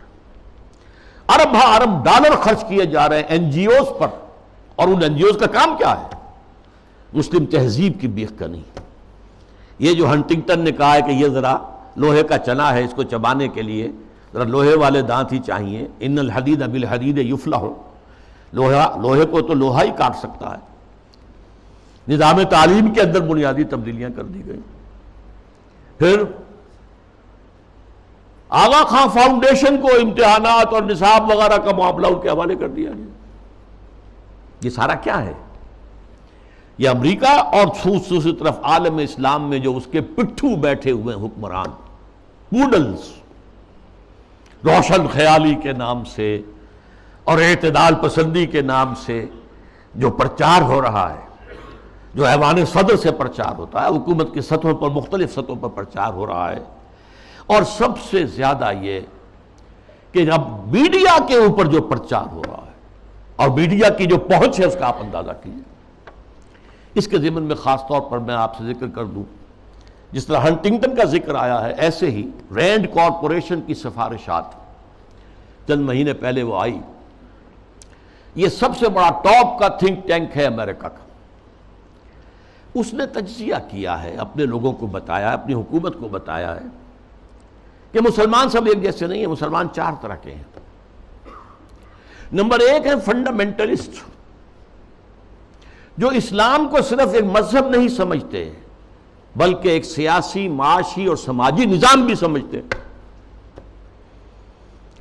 ارب ہا ارب ڈالر خرچ کیے جا رہے ہیں این جی اوز پر، اور ان این جی اوز کا کام کیا ہے؟ مسلم تہذیب کی بیخ کنی۔ یہ جو ہنٹنگٹن نے کہا ہے کہ یہ ذرا لوہے کا چنا ہے، اس کو چبانے کے لیے ذرا لوہے والے دانت ہی چاہیے، ان الحدید بالحدید یفلح، لوہے کو تو لوہا ہی کاٹ سکتا ہے۔ نظام تعلیم کے اندر بنیادی تبدیلیاں کر دی گئی۔ پھر آغا خان فاؤنڈیشن کو امتحانات اور نصاب وغیرہ کا معاملہ ان کے حوالے کر دیا گیا۔ یہ سارا کیا ہے؟ یہ امریکہ اور دوسری طرف عالم اسلام میں جو اس کے پٹھو بیٹھے ہوئے حکمران، پوڈلز، روشن خیالی کے نام سے اور اعتدال پسندی کے نام سے جو پرچار ہو رہا ہے، جو ایوان صدر سے پرچار ہوتا ہے، حکومت کی سطحوں پر، مختلف سطحوں پر پرچار ہو رہا ہے، اور سب سے زیادہ یہ کہ اب میڈیا کے اوپر جو پرچار ہو رہا ہے اور میڈیا کی جو پہنچ ہے اس کا آپ اندازہ کیجیے۔ اس کے ضمن میں خاص طور پر میں آپ سے ذکر کر دوں، جس طرح ہنٹنگٹن کا ذکر آیا ہے، ایسے ہی رینڈ کارپوریشن کی سفارشات چند مہینے پہلے وہ آئی یہ سب سے بڑا ٹاپ کا تھنک ٹینک ہے امریکہ کا، اس نے تجزیہ کیا ہے، اپنے لوگوں کو بتایا، اپنی حکومت کو بتایا ہے کہ مسلمان سب ایک جیسے نہیں ہیں، مسلمان 4 طرح کے ہیں۔ نمبر 1 ہے فنڈامنٹلسٹ، جو اسلام کو صرف ایک مذہب نہیں سمجھتے بلکہ ایک سیاسی، معاشی اور سماجی نظام بھی سمجھتے ہیں۔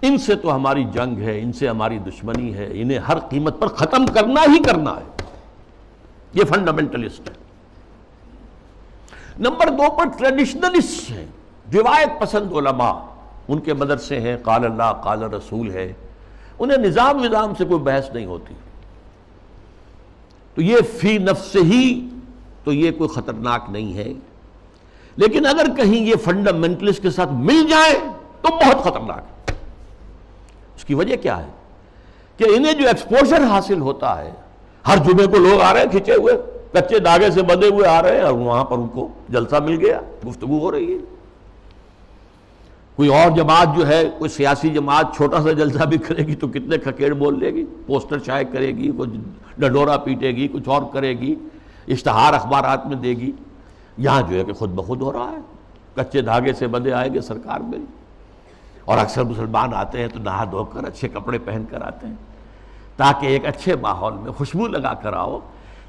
ان سے تو ہماری جنگ ہے، ان سے ہماری دشمنی ہے، انہیں ہر قیمت پر ختم کرنا ہی کرنا ہے، یہ فنڈامنٹلسٹ ہے۔ نمبر 2 پر ٹریڈیشنلسٹ ہیں، روایت پسند علماء، ان کے مدرسے ہیں، قال اللہ قال رسول ہے، انہیں نظام سے کوئی بحث نہیں ہوتی، تو یہ فی نفس ہی تو یہ کوئی خطرناک نہیں ہے، لیکن اگر کہیں یہ فنڈامنٹلسٹ کے ساتھ مل جائے تو بہت خطرناک ہے۔ اس کی وجہ کیا ہے کہ انہیں جو ایکسپوژر حاصل ہوتا ہے، ہر جمعے کو لوگ آ رہے ہیں کھچے ہوئے، کچے دھاگے سے بندھے ہوئے آ رہے ہیں، اور وہاں پر ان کو جلسہ مل گیا، گفتگو ہو رہی ہے۔ کوئی اور جماعت جو ہے، کوئی سیاسی جماعت چھوٹا سا جلسہ بھی کرے گی تو کتنے کھکیڑ بول لے گی، پوسٹر شائع کرے گی، کچھ ڈنڈورا پیٹے گی، کچھ اور کرے گی، اشتہار اخبارات میں دے گی۔ یہاں جو ہے کہ خود بخود ہو رہا ہے، کچے دھاگے سے بندھے آئیں گے سرکار میں، اور اکثر مسلمان آتے ہیں تو نہا دھو کر اچھے کپڑے پہن کر آتے ہیں تاکہ ایک اچھے ماحول میں خوشبو لگا کر آؤ،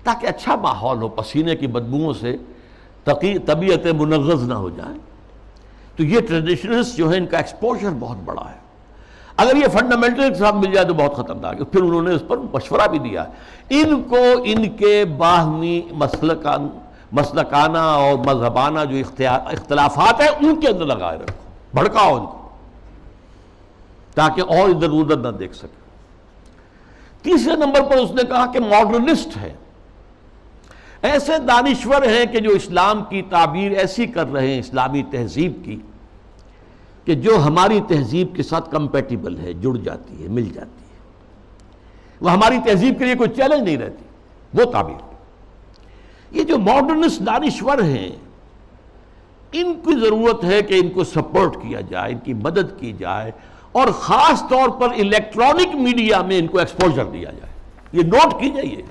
تاکہ اچھا ماحول ہو، پسینے کی بدبوؤں سے طبیعت منغص نہ ہو جائے۔ تو یہ ٹریڈیشنلسٹ جو ہے ان کا ایکسپوژر بہت بڑا ہے، اگر یہ فنڈامنٹل کے ساتھ مل جائے تو بہت خطرناک ہے۔ پھر انہوں نے اس پر مشورہ بھی دیا، ان کو ان کے باہمی مسلکانہ اور مذہبانہ جو اختلافات ہیں ان کے اندر لگائے رکھو، بھڑکاؤ ان کو تاکہ اور ادھر ادھر نہ دیکھ سکے۔ تیسرے نمبر پر اس نے کہا کہ ماڈرنسٹ ہے، ایسے دانشور ہیں کہ جو اسلام کی تعبیر ایسی کر رہے ہیں اسلامی تہذیب کی کہ جو ہماری تہذیب کے ساتھ کمپیٹیبل ہے، جڑ جاتی ہے، مل جاتی ہے، وہ ہماری تہذیب کے لیے کوئی چیلنج نہیں رہتی، وہ تعبیر۔ یہ جو ماڈرنسٹ دانشور ہیں ان کی ضرورت ہے کہ ان کو سپورٹ کیا جائے، ان کی مدد کی جائے، اور خاص طور پر الیکٹرانک میڈیا میں ان کو ایکسپوژر دیا جائے۔ یہ نوٹ کیجئے،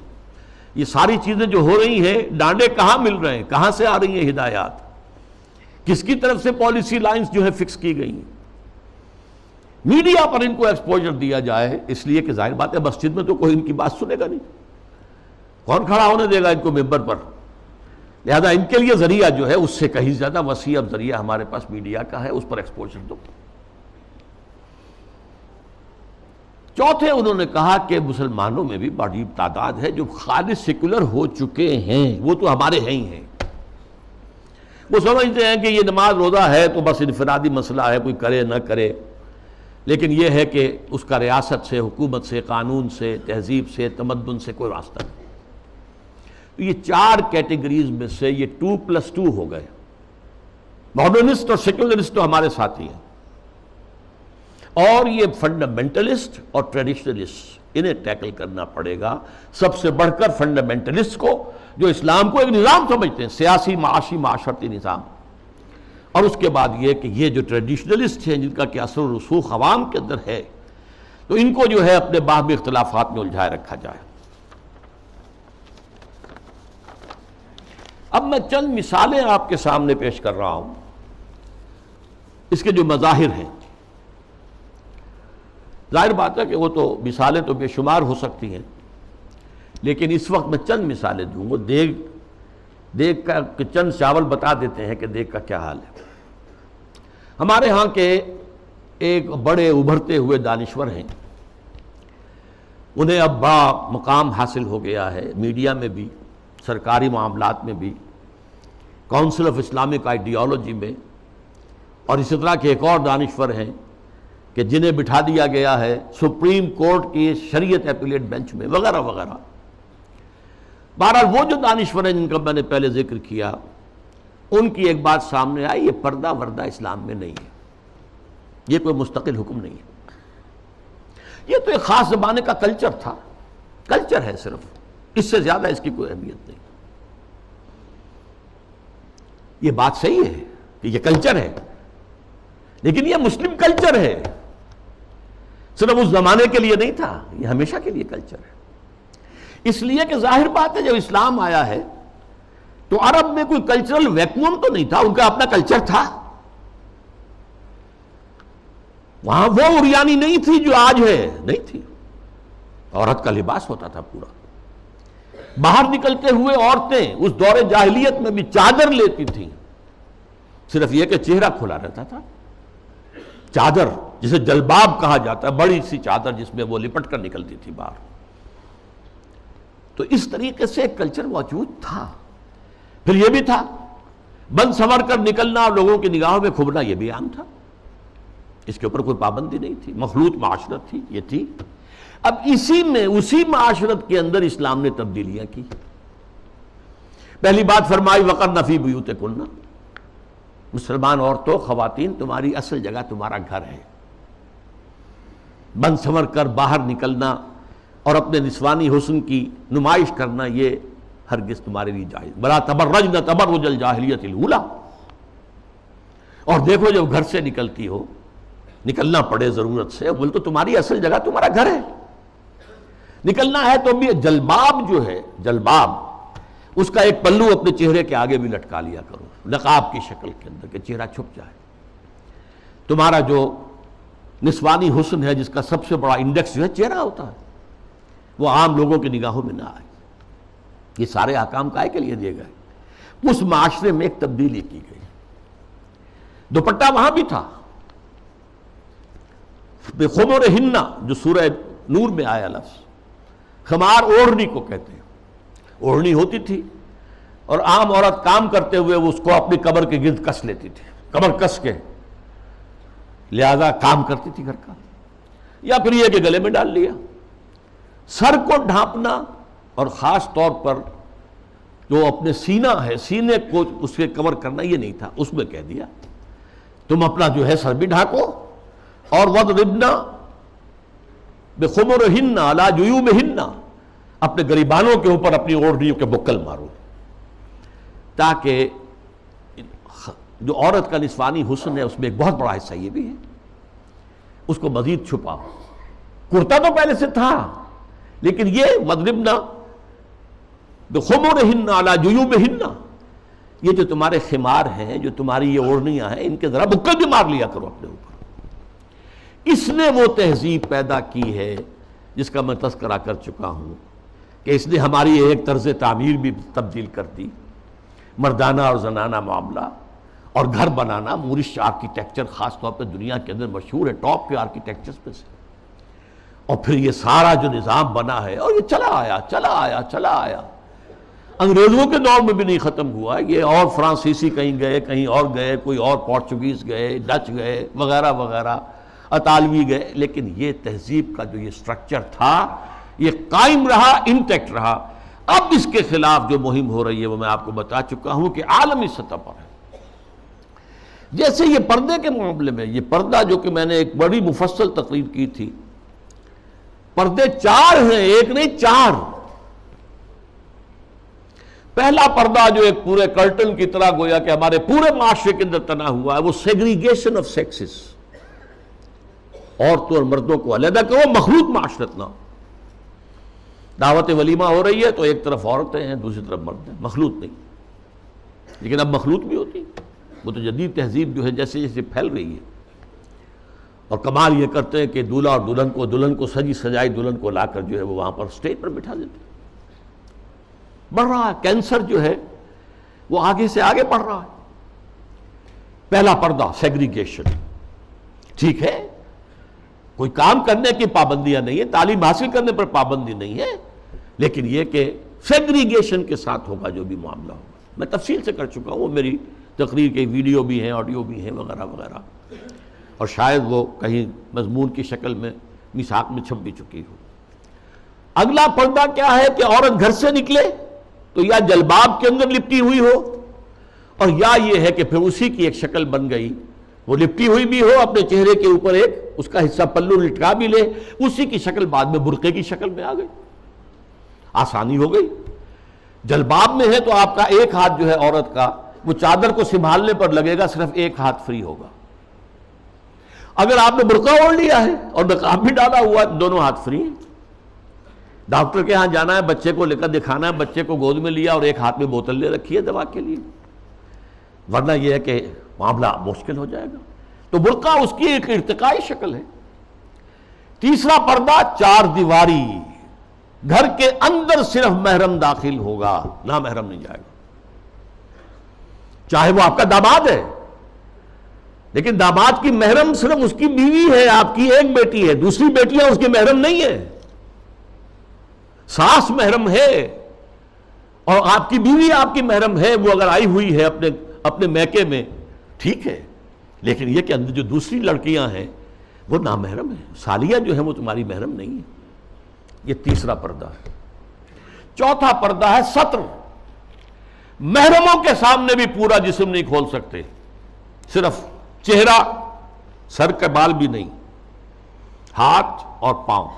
یہ ساری چیزیں جو ہو رہی ہیں، ڈانڈے کہاں مل رہے ہیں، کہاں سے آ رہی ہیں ہدایات، کس کی طرف سے پالیسی لائنز جو ہے فکس کی گئی ہیں، میڈیا پر ان کو ایکسپوژر دیا جائے، اس لیے کہ ظاہر بات ہے مسجد میں تو کوئی ان کی بات سنے گا نہیں، کون کھڑا ہونے دے گا ان کو ممبر پر، لہذا ان کے لیے ذریعہ جو ہے اس سے کہیں زیادہ وسیع اب ذریعہ ہمارے پاس میڈیا کا ہے، اس پر ایکسپوژر دو۔ چوتھے انہوں نے کہا کہ مسلمانوں میں بھی بڑی تعداد ہے جو خالص سیکولر ہو چکے ہیں، وہ تو ہمارے ہیں ہی ہیں، وہ سمجھتے ہیں کہ یہ نماز روزہ ہے تو بس انفرادی مسئلہ ہے، کوئی کرے نہ کرے، لیکن یہ ہے کہ اس کا ریاست سے، حکومت سے، قانون سے، تہذیب سے، تمدن سے کوئی راستہ نہیں۔ تو یہ 4 کیٹیگریز میں سے یہ 2+2 ہو گئے، ماڈرنسٹ اور سیکولرسٹ تو ہمارے ساتھی ہیں، اور یہ فنڈامنٹلسٹ اور ٹریڈیشنلسٹ انہیں ٹیکل کرنا پڑے گا، سب سے بڑھ کر فنڈامنٹلسٹ کو جو اسلام کو ایک نظام سمجھتے ہیں، سیاسی، معاشی، معاشرتی نظام، اور اس کے بعد یہ کہ یہ جو ٹریڈیشنلسٹ ہیں جن کا کہ اثر و رسوخ عوام کے اندر ہے، تو ان کو جو ہے اپنے باہمی اختلافات میں الجھائے رکھا جائے۔ اب میں چند مثالیں آپ کے سامنے پیش کر رہا ہوں، اس کے جو مظاہر ہیں۔ ظاہر بات ہے کہ وہ تو مثالیں تو بے شمار ہو سکتی ہیں، لیکن اس وقت میں چند مثالیں دوں گا۔ دیگ کا چند چاول بتا دیتے ہیں کہ دیگ کا کیا حال ہے۔ ہمارے ہاں کے ایک بڑے ابھرتے ہوئے دانشور ہیں، انہیں اب بڑا مقام حاصل ہو گیا ہے، میڈیا میں بھی، سرکاری معاملات میں بھی، کونسل آف اسلامک آئیڈیالوجی میں، اور اسی طرح کے ایک اور دانشور ہیں کہ جنہیں بٹھا دیا گیا ہے سپریم کورٹ کی شریعت اپیلیٹ بینچ میں، وغیرہ وغیرہ۔ بہرحال وہ جو دانشور ہیں جن کا میں نے پہلے ذکر کیا، ان کی ایک بات سامنے آئی، یہ پردہ وردہ اسلام میں نہیں ہے، یہ کوئی مستقل حکم نہیں ہے، یہ تو ایک خاص زمانے کا کلچر تھا، کلچر ہے صرف، اس سے زیادہ اس کی کوئی اہمیت نہیں۔ یہ بات صحیح ہے کہ یہ کلچر ہے، لیکن یہ مسلم کلچر ہے، صرف اس زمانے کے لیے نہیں تھا، یہ ہمیشہ کے لیے کلچر ہے۔ اس لیے کہ ظاہر بات ہے جب اسلام آیا ہے تو عرب میں کوئی کلچرل ویکیوم تو نہیں تھا، ان کا اپنا کلچر تھا۔ وہاں وہ عریانی نہیں تھی جو آج ہے، نہیں تھی۔ عورت کا لباس ہوتا تھا پورا۔ باہر نکلتے ہوئے عورتیں اس دور جاہلیت میں بھی چادر لیتی تھیں، صرف یہ کہ چہرہ کھلا رہتا تھا۔ چادر جسے جلباب کہا جاتا ہے، بڑی سی چادر جس میں وہ لپٹ کر نکلتی تھی باہر۔ تو اس طریقے سے ایک کلچر موجود تھا۔ پھر یہ بھی تھا بند سنور کر نکلنا اور لوگوں کی نگاہوں میں کھبنا، یہ بھی عام تھا، اس کے اوپر کوئی پابندی نہیں تھی، مخلوط معاشرت تھی، یہ تھی۔ اب اسی معاشرت کے اندر اسلام نے تبدیلیاں کی۔ پہلی بات فرمائی وَقَرْنَ فِي بُيُوتِكُنَّ، مسلمان عورتوں، خواتین، تمہاری اصل جگہ تمہارا گھر ہے۔ بند سنور کر باہر نکلنا اور اپنے نسوانی حسن کی نمائش کرنا یہ ہرگز تمہارے لیے جائز۔ وَلَا تَبَرَّجْنَ تَبَرُّجَ الْجَاهِلِيَّةِ الْأُولَىٰ، اور دیکھو جب گھر سے نکلتی ہو، نکلنا پڑے ضرورت سے، بول تو تمہاری اصل جگہ تمہارا گھر ہے۔ نکلنا ہے تو بھی جلباب جو ہے، جلباب، اس کا ایک پلو اپنے چہرے کے آگے بھی لٹکا لیا کرو، نقاب کی شکل کے اندر، کہ چہرہ چھپ جائے۔ تمہارا جو نسوانی حسن ہے، جس کا سب سے بڑا انڈیکس جو ہے چہرہ ہوتا ہے، وہ عام لوگوں کی نگاہوں میں نہ آئے۔ یہ سارے احکام کائے کے لیے دیے گئے۔ اس معاشرے میں ایک تبدیلی کی گئی۔ دوپٹہ وہاں بھی تھا، بِخُمُرِهِنَّ، جو سورہ نور میں آیا لفظ، خمار اوڑھنی کو کہتے ہیں۔ اوڑھنی ہوتی تھی اور عام عورت کام کرتے ہوئے اس کو اپنی کمر کے گرد کس لیتی تھی، کمر کس کے، لہذا کام کرتی تھی گھر کا، یا پھر یہ کہ گلے میں ڈال لیا۔ سر کو ڈھانپنا اور خاص طور پر جو اپنے سینہ ہے، سینے کو اس کے کور کرنا، یہ نہیں تھا، اس میں کہہ دیا تم اپنا جو ہے سر بھی ڈھانکو، اور وَضْرِبْنَ بِخُمُرِهِنَّ عَلَىٰ جُيُوبِهِنَّ، اپنے گریبانوں کے اوپر اپنی اوڑھنیوں کے بکل مارو، تاکہ جو عورت کا نسوانی حسن ہے اس میں ایک بہت بڑا حصہ یہ بھی ہے، اس کو مزید چھپاؤ۔ کرتا تو پہلے سے تھا، لیکن یہ وَضْرِبْنَ بِخُمُرِهِنَّ عَلَىٰ جُيُوبِهِنَّ، یہ جو تمہارے خمار ہیں، جو تمہاری یہ اوڑھنیاں ہیں، ان کے ذرا بکل بھی مار لیا کرو اپنے اوپر۔ اس نے وہ تہذیب پیدا کی ہے جس کا میں تذکرہ کر چکا ہوں کہ اس نے ہماری ایک طرز تعمیر بھی تبدیل کر دی، مردانہ اور زنانہ معاملہ اور گھر بنانا۔ مورش آرکیٹیکچر خاص طور پہ دنیا کے اندر مشہور ہے، ٹاپ کے آرکیٹیکچرز میں سے۔ اور پھر یہ سارا جو نظام بنا ہے، اور یہ چلا آیا، انگریزوں کے دور میں بھی نہیں ختم ہوا یہ، اور فرانسیسی کہیں گئے، کہیں اور گئے، کوئی اور پورچوگیز گئے، ڈچ گئے، وغیرہ وغیرہ، اطالوی گئے، لیکن یہ تہذیب کا جو یہ سٹرکچر تھا یہ قائم رہا، انٹیکٹ رہا۔ اب اس کے خلاف جو مہم ہو رہی ہے وہ میں آپ کو بتا چکا ہوں کہ عالمی سطح پر ہے۔ جیسے یہ پردے کے معاملے میں، یہ پردہ جو کہ میں نے ایک بڑی مفصل تقریر کی تھی، پردے 4 ہیں، ایک نہیں 4۔ پہلا پردہ جو ایک پورے کرٹن کی طرح گویا کہ ہمارے پورے معاشرے کے اندر تنا ہوا ہے، وہ سیگریگیشن آف سیکسز، عورتوں اور مردوں کو علیحدہ کرو، مخلوط معاشرت نہ ہو۔ دعوت ولیمہ ہو رہی ہے تو ایک طرف عورتیں ہیں، دوسری طرف مرد ہیں، مخلوط نہیں۔ لیکن اب مخلوط بھی ہوتی، وہ تو جدید تہذیب جو ہے جیسے جیسے پھیل رہی ہے، اور کمال یہ کرتے ہیں کہ دولہا اور دلہن کو سجی سجائی دلہن کو لا کر جو ہے وہ وہاں پر اسٹیج پر بٹھا دیتے ہیں۔ بڑھ رہا ہے کینسر جو ہے وہ آگے سے آگے بڑھ رہا ہے۔ پہلا پردہ سیگریگیشن، ٹھیک ہے، کوئی کام کرنے کی پابندیاں نہیں ہے، تعلیم حاصل کرنے پر پابندی نہیں ہے، لیکن یہ کہ سیگریگیشن کے ساتھ ہوگا جو بھی معاملہ ہوگا۔ میں تفصیل سے کر چکا ہوں، وہ میری تقریر کے ویڈیو بھی ہیں، آڈیو بھی ہیں، وغیرہ وغیرہ، اور شاید وہ کہیں مضمون کی شکل میں میثاق میں چھپ بھی چکی ہو۔ اگلا پردہ کیا ہے کہ عورت گھر سے نکلے تو یا جلباب کے اندر لپٹی ہوئی ہو، اور یا یہ ہے کہ پھر اسی کی ایک شکل بن گئی، وہ لپٹی ہوئی بھی ہو، اپنے چہرے کے اوپر ایک اس کا حصہ پلو لٹکا بھی لے، اسی کی شکل بعد میں برقعے کی شکل میں آ گئی، آسانی ہو گئی۔ جلباب میں ہے تو آپ کا ایک ہاتھ جو ہے عورت کا وہ چادر کو سنبھالنے پر لگے گا، صرف ایک ہاتھ فری ہوگا، اگر آپ نے برقع اوڑھ لیا ہے اور نقاب بھی ڈالا ہوا ہے، دونوں ہاتھ فری ہیں. ڈاکٹر کے ہاں جانا ہے، بچے کو لے کر دکھانا ہے، بچے کو گود میں لیا اور ایک ہاتھ میں بوتل لے رکھی ہے دوا کے لیے، ورنہ یہ ہے کہ معاملہ مشکل ہو جائے گا. تو برقع اس کی ایک ارتقائی شکل ہے. تیسرا پردہ چار دیواری، گھر کے اندر صرف محرم داخل ہوگا، نامحرم نہیں جائے گا. چاہے وہ آپ کا داماد ہے، لیکن داماد کی محرم صرف اس کی بیوی ہے، آپ کی ایک بیٹی ہے، دوسری بیٹیاں اس کی محرم نہیں ہے. ساس محرم ہے اور آپ کی بیوی آپ کی محرم ہے، وہ اگر آئی ہوئی ہے اپنے میکے میں ٹھیک ہے، لیکن یہ کہ اندر جو دوسری لڑکیاں ہیں وہ نامحرم ہیں، سالیاں جو ہیں وہ تمہاری محرم نہیں ہیں. یہ تیسرا پردہ ہے. چوتھا پردہ ہے ستر. محرموں کے سامنے بھی پورا جسم نہیں کھول سکتے، صرف چہرہ، سر کے بال بھی نہیں، ہاتھ اور پاؤں.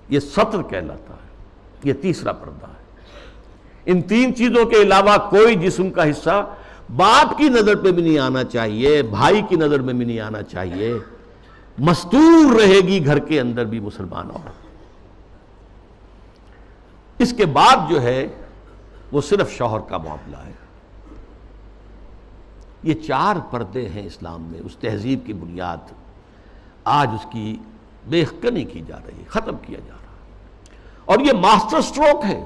یہ ستر کہلاتا ہے. یہ تیسرا پردہ ہے. ان تین چیزوں کے علاوہ کوئی جسم کا حصہ باپ کی نظر پہ بھی نہیں آنا چاہیے، بھائی کی نظر میں بھی نہیں آنا چاہیے. مستور رہے گی گھر کے اندر بھی مسلمان عورت. اس کے بعد جو ہے وہ صرف شوہر کا معاملہ ہے. یہ چار پردے ہیں اسلام میں. اس تہذیب کی بنیاد آج اس کی بے خکنی کی جا رہی ہے، ختم کیا جا رہا ہے، اور یہ ماسٹر سٹروک ہے.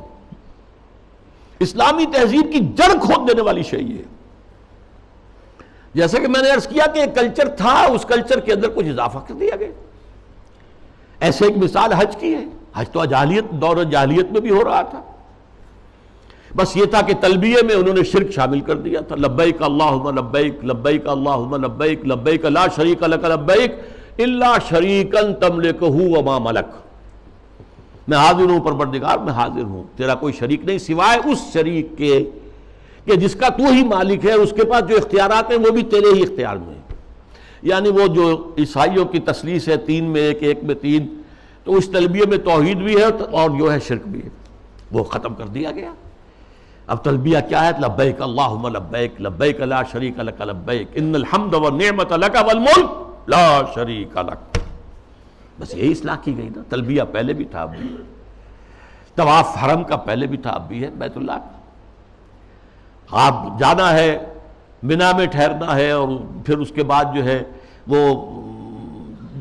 اسلامی تہذیب کی جڑ کھود دینے والی شے یہ ہے. جیسا کہ میں نے عرض کیا کہ ایک کلچر تھا، اس کلچر کے اندر کچھ اضافہ کر دیا گیا. ایسے ایک مثال حج کی ہے. حج تو دور جاہلیت میں بھی ہو رہا تھا، بس یہ تھا کہ تلبیہ میں انہوں نے شرک شامل کر دیا تھا. لبیک اللہم لبیک، لبیک اللہم لبیک، لبیک لا شریک لک لبیک الا شریکا تملکہ وما ملک. میں حاضر ہوں پروردگار، میں حاضر ہوں، تیرا کوئی شریک نہیں سوائے اس شریک کے کہ جس کا تو ہی مالک ہے. اس کے پاس جو اختیارات ہیں وہ بھی تیرے ہی اختیار میں ہیں. یعنی وہ جو عیسائیوں کی تثلیث ہے، تین میں ایک، ایک میں تین، تو اس تلبیہ میں توحید بھی ہے اور جو ہے شرک بھی ہے، وہ ختم کر دیا گیا. اب تلبیہ کیا ہے؟ لبیک اللہم لبیک، لبیک لا شریک لک لبیک، ان الحمد والنعمت لک والملک لا شریک لک. بس یہی اصلاح کی گئی نا. تلبیہ پہلے بھی تھا، اب بھی. طواف حرم کا پہلے بھی تھا، اب بھی ہے. بیت اللہ آپ جانا ہے، منا میں ٹھہرنا ہے، اور پھر اس کے بعد جو ہے وہ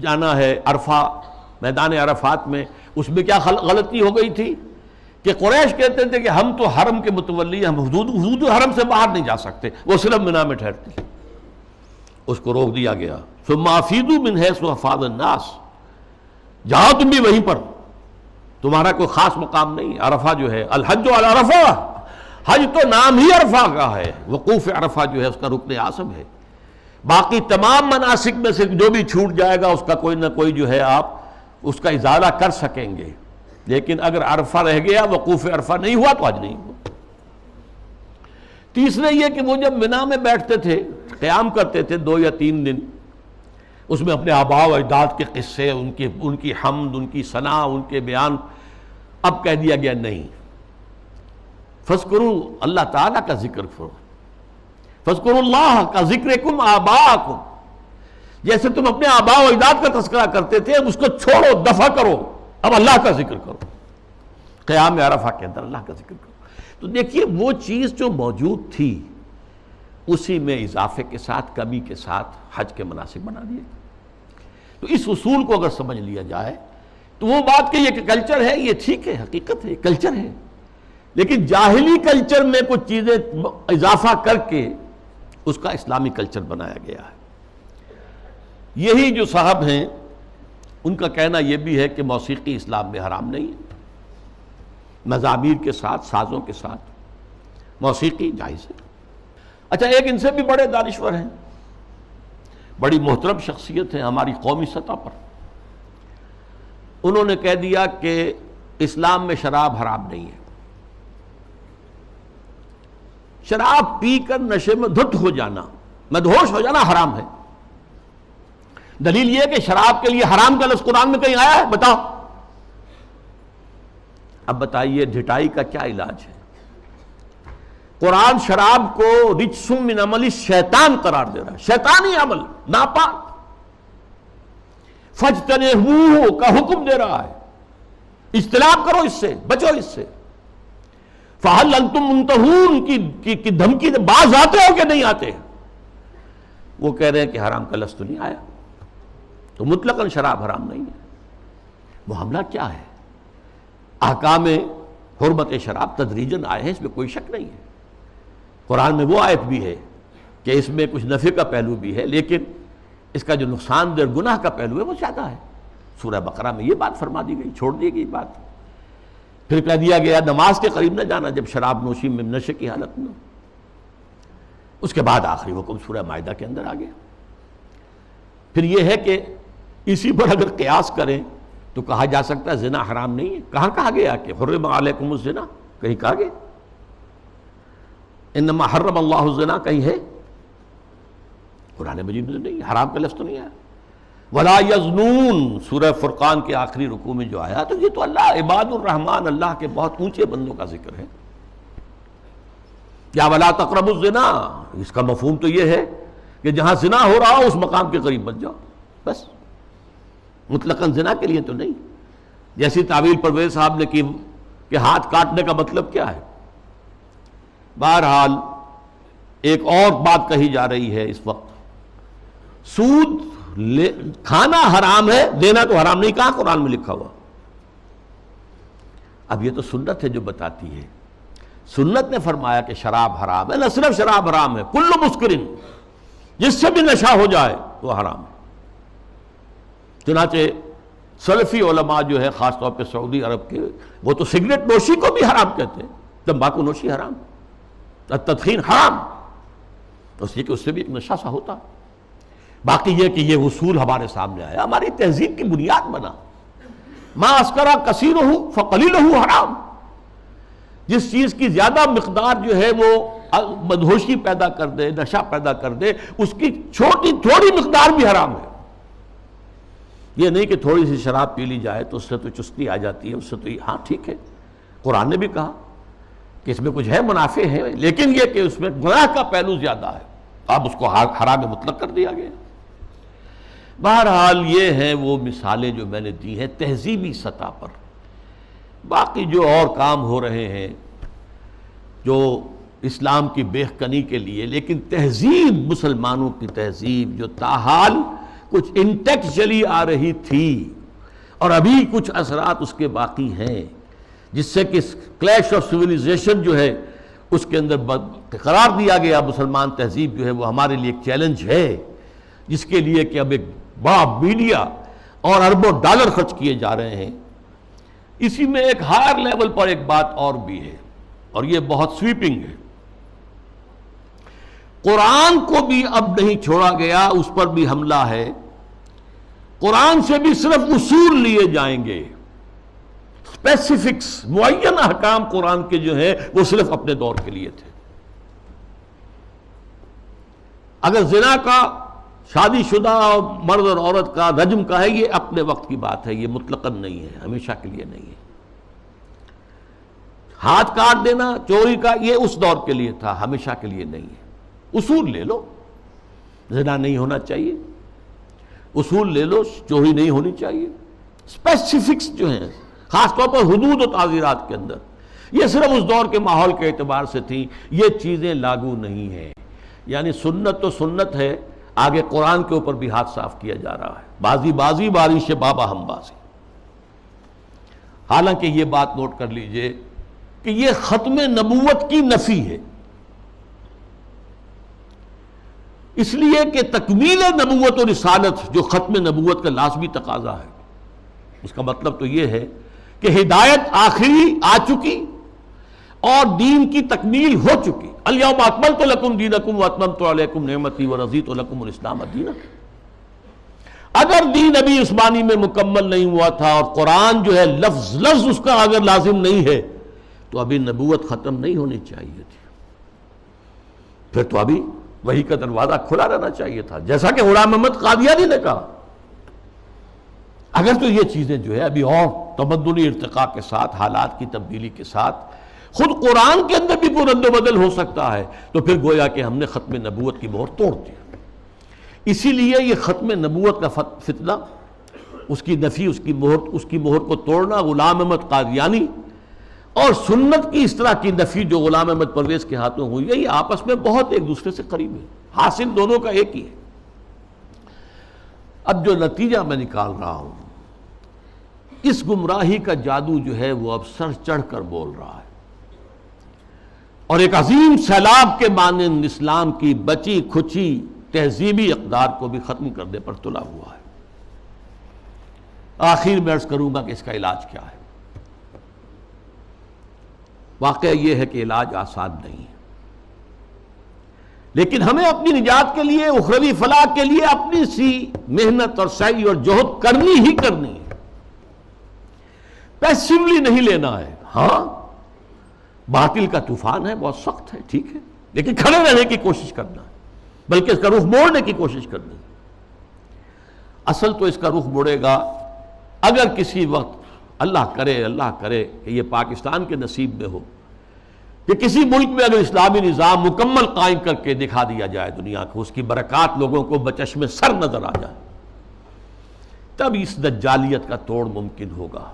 جانا ہے عرفہ، میدان عرفات میں. اس میں کیا غلطی ہو گئی تھی کہ قریش کہتے تھے کہ ہم تو حرم کے متولی، ہم حدود حرم سے باہر نہیں جا سکتے، وہ صرف منا میں ٹھہرتے. اس کو روک دیا گیا. ثم افیضوا من حیث افاض الناس، جاؤ تم بھی وہیں پر، تمہارا کوئی خاص مقام نہیں. عرفہ جو ہے، الحج علی عرفہ، حج تو نام ہی عرفہ کا ہے. وقوف عرفہ جو ہے اس کا رکن اعظم ہے. باقی تمام مناسک میں سے جو بھی چھوٹ جائے گا اس کا کوئی نہ کوئی جو ہے آپ اس کا ازالہ کر سکیں گے، لیکن اگر عرفہ رہ گیا، وقوف عرفہ نہیں ہوا تو حج نہیں ہوا. تیسرے یہ کہ وہ جب منا میں بیٹھتے تھے، قیام کرتے تھے 2 یا 3 دن، اس میں اپنے آباء و اجداد کے قصے، ان کی حمد، ان کی ثنا، ان کے بیان. اب کہہ دیا گیا نہیں، فذکروا، اللہ تعالیٰ کا ذکر کرو. فذکروا اللہ کا ذکرکم آباءکم، جیسے تم اپنے آباء و اجداد کا تذکرہ کرتے تھے، اب اس کو چھوڑو، دفع کرو، اب اللہ کا ذکر کرو. قیام عرفہ کے اندر اللہ کا ذکر کرو. تو دیکھیے وہ چیز جو موجود تھی اسی میں اضافے کے ساتھ، کمی کے ساتھ حج کے مناسک بنا دیے. تو اس اصول کو اگر سمجھ لیا جائے تو وہ بات کہ یہ کلچر ہے، یہ ٹھیک ہے، حقیقت ہے، کلچر ہے، لیکن جاہلی کلچر میں کچھ چیزیں اضافہ کر کے اس کا اسلامی کلچر بنایا گیا ہے. یہی جو صاحب ہیں ان کا کہنا یہ بھی ہے کہ موسیقی اسلام میں حرام نہیں ہے. مزامیر کے ساتھ، سازوں کے ساتھ موسیقی جائز ہے. اچھا، ایک ان سے بھی بڑے دانشور ہیں، بڑی محترم شخصیت ہیں ہماری قومی سطح پر. انہوں نے کہہ دیا کہ اسلام میں شراب حرام نہیں ہے. شراب پی کر نشے میں دھت ہو جانا، مدہوش ہو جانا حرام ہے. دلیل یہ کہ شراب کے لیے حرام کا لفظ قرآن میں کہیں آیا ہے؟ بتاؤ. اب بتائیے ڈھٹائی کا کیا علاج ہے؟ قرآن شراب کو رجس من عمل الشیطان قرار دے رہا ہے، شیطانی عمل، ناپاک، فاجتنبوہ کا حکم دے رہا ہے، اجتناب کرو اس سے، بچو اس سے۔ فہل انتم منتہون کی دھمکی دے، باز آتے ہو کہ نہیں آتے؟ وہ کہہ رہے ہیں کہ حرام کا لفظ تو نہیں آیا، تو مطلقاً شراب حرام نہیں ہے۔ معاملہ کیا ہے؟ احکام حرمت شراب تدریجاً آئے ہیں، اس میں کوئی شک نہیں ہے۔ قرآن میں وہ آیت بھی ہے کہ اس میں کچھ نفع کا پہلو بھی ہے، لیکن اس کا جو نقصان دہ گناہ کا پہلو ہے وہ زیادہ ہے۔ سورہ بقرہ میں یہ بات فرما دی گئی، چھوڑ دی گئی بات۔ پھر کہہ دیا گیا نماز کے قریب نہ جانا جب شراب نوشی میں نشے کی حالت میں۔ اس کے بعد آخری حکم سورہ مائدہ کے اندر آ گیا۔ پھر یہ ہے کہ اسی پر اگر قیاس کریں تو کہا جا سکتا ہے زنا حرام نہیں ہے۔ کہاں کہا گیا کہ حرم علیکم الزنا؟ کہیں کہا گیا انما حرم اللہ الزنا؟ کہیں ہے؟ قرآن مجید میں نہیں، حرام کا لفظ تو نہیں آیا۔ ولا یزنون سورہ فرقان کے آخری رکوع میں جو آیا تو یہ تو اللہ عباد الرحمن، اللہ کے بہت اونچے بندوں کا ذکر ہے۔ یا ولا تقربوا الزنا، اس کا مفہوم تو یہ ہے کہ جہاں زنا ہو رہا ہو اس مقام کے قریب مت جاؤ، بس، مطلقاً زنا کے لیے تو نہیں۔ جیسی تعویل پرویز صاحب نے کی کہ ہاتھ کاٹنے کا مطلب کیا ہے۔ بہرحال ایک اور بات کہی جا رہی ہے اس وقت، سود کھانا حرام ہے، دینا تو حرام نہیں، کہاں قرآن میں لکھا ہوا؟ اب یہ تو سنت ہے جو بتاتی ہے۔ سنت نے فرمایا کہ شراب حرام ہے، نہ صرف شراب حرام ہے، کل مسکرن، جس سے بھی نشہ ہو جائے وہ حرام ہے۔ چنانچہ سلفی علماء جو ہے خاص طور پہ سعودی عرب کے، وہ تو سگریٹ نوشی کو بھی حرام کہتے ہیں، تمباکو نوشی حرام، تدخین حرام، اس لیے کہ اس سے بھی ایک نشہ سا ہوتا۔ باقی یہ کہ یہ اصول ہمارے سامنے آیا، ہماری تہذیب کی بنیاد بنا۔ ما اسکرا کثیرہ فقلیلہ حرام، جس چیز کی زیادہ مقدار جو ہے وہ مدہوشی پیدا کر دے، نشہ پیدا کر دے، اس کی تھوڑی مقدار بھی حرام ہے۔ یہ نہیں کہ تھوڑی سی شراب پی لی جائے تو اس سے تو چستی آ جاتی ہے، اس سے تو ہاں ٹھیک ہے، قرآن نے بھی کہا کہ اس میں کچھ ہے، منافع ہے، لیکن یہ کہ اس میں گناہ کا پہلو زیادہ ہے، اب اس کو حرام مطلق کر دیا گیا۔ بہرحال یہ ہیں وہ مثالیں جو میں نے دی ہیں تہذیبی سطح پر۔ باقی جو اور کام ہو رہے ہیں جو اسلام کی بہکنی کے لیے، لیکن تہذیب، مسلمانوں کی تہذیب جو تاحال کچھ انٹیکٹ چلی آ رہی تھی اور ابھی کچھ اثرات اس کے باقی ہیں، جس سے کہ کلیش آف سویلائزیشن جو ہے اس کے اندر قرار دیا گیا۔ مسلمان تہذیب جو ہے وہ ہمارے لیے ایک چیلنج ہے، جس کے لیے کہ اب ایک بڑا میڈیا اور اربوں ڈالر خرچ کیے جا رہے ہیں۔ اسی میں ایک ہائر لیول پر ایک بات اور بھی ہے، اور یہ بہت سویپنگ ہے۔ قرآن کو بھی اب نہیں چھوڑا گیا، اس پر بھی حملہ ہے۔ قرآن سے بھی صرف اصول لیے جائیں گے، اسپیسیفکس، معین احکام قرآن کے جو ہیں وہ صرف اپنے دور کے لیے تھے۔ اگر زنا کا، شادی شدہ مرد اور عورت کا، رجم کا ہے، یہ اپنے وقت کی بات ہے، یہ مطلقاً نہیں ہے، ہمیشہ کے لیے نہیں ہے۔ ہاتھ کاٹ دینا چوری کا، یہ اس دور کے لیے تھا، ہمیشہ کے لیے نہیں ہے۔ اصول لے لو، زنا نہیں ہونا چاہیے، اصول لے لو، چوری نہیں ہونی چاہیے۔ اسپیسیفکس جو ہیں خاص طور پر حدود و تعزیرات کے اندر، یہ صرف اس دور کے ماحول کے اعتبار سے تھیں، یہ چیزیں لاگو نہیں ہیں۔ یعنی سنت تو سنت ہے، آگے قرآن کے اوپر بھی ہاتھ صاف کیا جا رہا ہے، بازی بازی بارش بابا ہم بازی۔ حالانکہ یہ بات نوٹ کر لیجئے کہ یہ ختم نبوت کی نفی ہے، اس لیے کہ تکمیل نبوت و رسالت جو ختم نبوت کا لازمی تقاضا ہے، اس کا مطلب تو یہ ہے کہ ہدایت آخری آ چکی اور دین کی تکمیل ہو چکی۔ الیوم اکملت لکم دینکم واتممت علیکم نعمتی ورضیت لکم الاسلام دینا۔ اگر دین ابھی عثمانی میں مکمل نہیں ہوا تھا اور قرآن جو ہے لفظ لفظ اس کا اگر لازم نہیں ہے تو ابھی نبوت ختم نہیں ہونی چاہیے تھی، پھر تو ابھی وحی کا دروازہ کھلا رہنا چاہیے تھا، جیسا کہ غلام محمد قادیانی نے کہا۔ اگر تو یہ چیزیں جو ہے ابھی اور تمدنی ارتقاء کے ساتھ، حالات کی تبدیلی کے ساتھ خود قرآن کے اندر بھی کوئی رد و بدل ہو سکتا ہے، تو پھر گویا کہ ہم نے ختم نبوت کی مہر توڑ دی۔ اسی لیے یہ ختم نبوت کا فتنہ، اس کی نفی، اس کی مہر کو توڑنا، غلام احمد قادیانی اور سنت کی اس طرح کی نفی جو غلام احمد پرویز کے ہاتھوں ہوئی ہے، یہ آپس میں بہت ایک دوسرے سے قریب ہے، حاصل دونوں کا ایک ہی ہے۔ اب جو نتیجہ میں نکال رہا ہوں، اس گمراہی کا جادو جو ہے وہ اب سر چڑھ کر بول رہا ہے، اور ایک عظیم سیلاب کے مانند اسلام کی بچی کھچی تہذیبی اقدار کو بھی ختم کرنے پر تلا ہوا ہے۔ آخر میں عرض کروں گا کہ اس کا علاج کیا ہے۔ واقعہ یہ ہے کہ علاج آسان نہیں ہے، لیکن ہمیں اپنی نجات کے لیے، اخروی فلاح کے لیے اپنی سی محنت اور سعی اور جہد کرنی ہی کرنی ہے، پیسیولی نہیں لینا ہے۔ ہاں باطل کا طوفان ہے، بہت سخت ہے، ٹھیک ہے، لیکن کھڑے رہنے کی کوشش کرنا ہے، بلکہ اس کا رخ موڑنے کی کوشش کرنی ہے۔ اصل تو اس کا رخ موڑے گا اگر کسی وقت اللہ کرے کہ یہ پاکستان کے نصیب میں ہو کہ کسی ملک میں اگر اسلامی نظام مکمل قائم کر کے دکھا دیا جائے دنیا کو، اس کی برکات لوگوں کو بچشم سر نظر آ جائے، تب اس دجالیت کا توڑ ممکن ہوگا،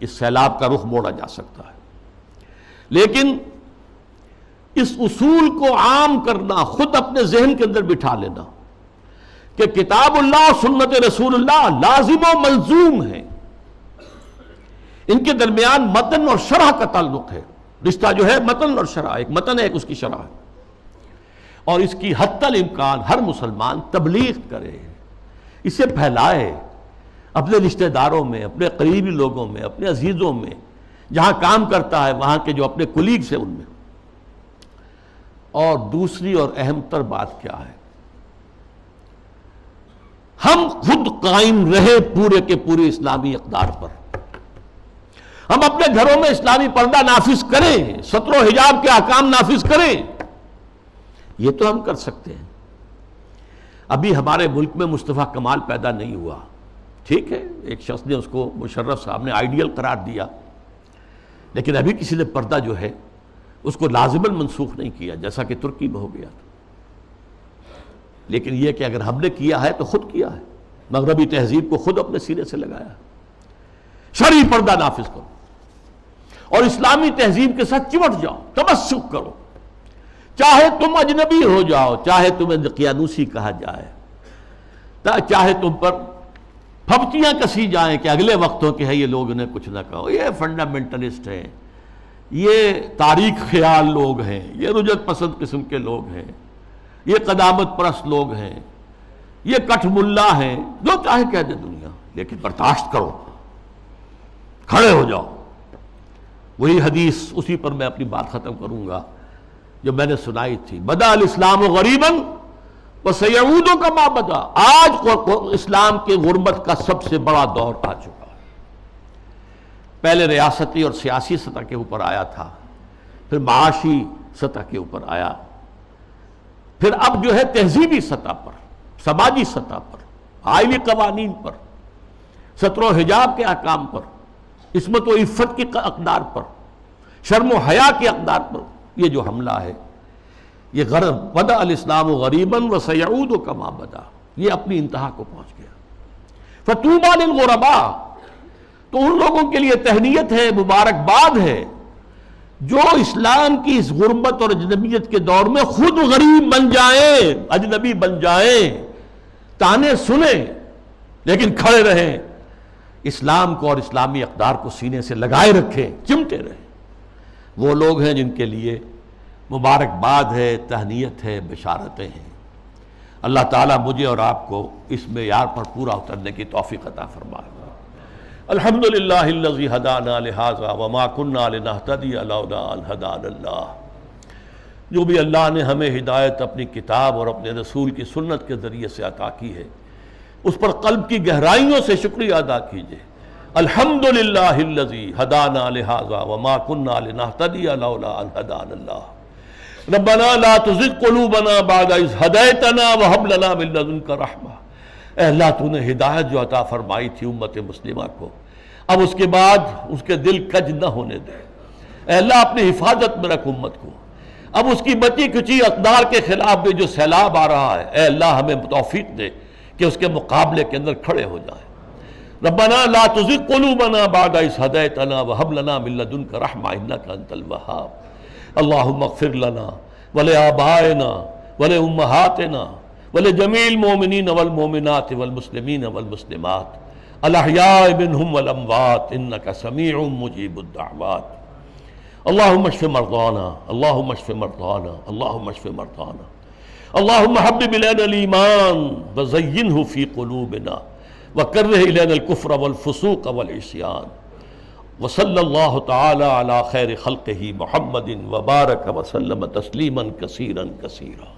اس سیلاب کا رخ موڑا جا سکتا ہے۔ لیکن اس اصول کو عام کرنا، خود اپنے ذہن کے اندر بٹھا لینا کہ کتاب اللہ اور سنت رسول اللہ لازم و ملزوم ہے، ان کے درمیان متن اور شرح کا تعلق ہے، رشتہ جو ہے متن اور شرح، ایک متن ہے ایک اس کی شرح ہے، اور اس کی حتی الامکان ہر مسلمان تبلیغ کرے، اسے پھیلائے اپنے رشتہ داروں میں، اپنے قریبی لوگوں میں، اپنے عزیزوں میں، جہاں کام کرتا ہے وہاں کے جو اپنے کولیگز ہیں ان میں۔ اور دوسری اور اہم تر بات کیا ہے، ہم خود قائم رہے پورے کے پورے اسلامی اقدار پر، ہم اپنے گھروں میں اسلامی پردہ نافذ کریں، ستر و حجاب کے احکام نافذ کریں، یہ تو ہم کر سکتے ہیں۔ ابھی ہمارے ملک میں مصطفیٰ کمال پیدا نہیں ہوا، ٹھیک ہے، ایک شخص نے اس کو، مشرف صاحب نے آئیڈیل قرار دیا، لیکن ابھی کسی نے پردہ جو ہے اس کو لازماً منسوخ نہیں کیا، جیسا کہ ترکی میں ہو گیا تھا۔ لیکن یہ کہ اگر ہم نے کیا ہے تو خود کیا ہے، مغربی تہذیب کو خود اپنے سینے سے لگایا۔ شرعی پردہ نافذ کرو اور اسلامی تہذیب کے ساتھ چمٹ جاؤ، تمسک کرو، چاہے تم اجنبی ہو جاؤ، چاہے تمہیں دقیانوسی کہا جائے، چاہے تم پر پھپتیاں کسی جائیں کہ اگلے وقتوں کے ہیں یہ لوگ، انہیں کچھ نہ کہو، یہ فنڈامنٹلسٹ ہیں، یہ تاریخ خیال لوگ ہیں، یہ رجعت پسند قسم کے لوگ ہیں، یہ قدامت پرست لوگ ہیں، یہ کٹھ ملا ہیں، جو چاہے کہہ دے دنیا، لیکن برداشت کرو، کھڑے ہو جاؤ۔ وہی حدیث، اسی پر میں اپنی بات ختم کروں گا جو میں نے سنائی تھی، بدا الاسلام غریباً وسیعود کما بدا۔ آج اسلام کے غربت کا سب سے بڑا دور آ چکا ہے۔ پہلے ریاستی اور سیاسی سطح کے اوپر آیا تھا، پھر معاشی سطح کے اوپر آیا، پھر اب جو ہے تہذیبی سطح پر، سماجی سطح پر، آئینی قوانین پر، ستر و حجاب کے احکام پر، عصمت و عفت کی اقدار پر، شرم و حیا کی اقدار پر یہ جو حملہ ہے، یہ غرب بدا الاسلام غریباً وسیعود کما بدا، یہ اپنی انتہا کو پہنچ گیا۔ فطوبی للغرباء، تو ان لوگوں کے لیے تہنیت ہے، مبارکباد ہے جو اسلام کی اس غربت اور اجنبیت کے دور میں خود غریب بن جائیں، اجنبی بن جائیں، تانے سنیں لیکن کھڑے رہیں، اسلام کو اور اسلامی اقدار کو سینے سے لگائے رکھیں، چمٹے رہیں۔ وہ لوگ ہیں جن کے لیے مبارکباد ہے، تہنیت ہے، بشارتیں ہیں۔ اللہ تعالیٰ مجھے اور آپ کو اس معیار پر پورا اترنے کی توفیق عطا فرمائے۔ الحمدللہ الذی ہدانا لہذا وما کنا لنہتدی لولا ان ہدانا اللہ۔ جو بھی اللہ نے ہمیں ہدایت اپنی کتاب اور اپنے رسول کی سنت کے ذریعے سے عطا کی ہے، اس پر قلب کی گہرائیوں سے شکریہ ادا کیجئے۔ الحمدللہ الذی ہدانا لہذا وما کنا لنہتدی لولا ان ہدانا اللہ۔ ربنا لا تزغ قلوبنا بعد اذ ہدیتنا وہب لنا من لدنک رحمہ۔ اے اللہ تو نے ہدایت جو عطا فرمائی تھی امت مسلمہ کو، اب اس کے بعد اس کے دل کج نہ ہونے دے، اے اللہ اپنی حفاظت میں رکھ امت کو. اب اس کی بچی کچی اقدار کے خلاف بھی جو سیلاب آ رہا ہے، اے اللہ ہمیں توفیق دے کہ اس کے مقابلے کے اندر کھڑے ہو جائیں. ربنا لا تزغ قلوبنا بعد إذ هديتنا وهب لنا من لدنك رحمة إنك أنت الوهاب. اللهم اغفر لنا ولآبائنا ولأمهاتنا ولجميع المؤمنين والمؤمنات والمسلمين والمسلمات الأحياء منهم والأموات إنك سميع مجيب الدعوات. اللهم اشف مرضانا اللهم اشف مرضانا اللهم اشف مرضانا. اللهم حبب إلينا الإيمان وزينه في قلوبنا وكره إلينا الكفر والفسوق والعصيان. وصلى الله تعالى على خير خلقه محمد وبارك وسلم تسليما كثيرا كثيرا.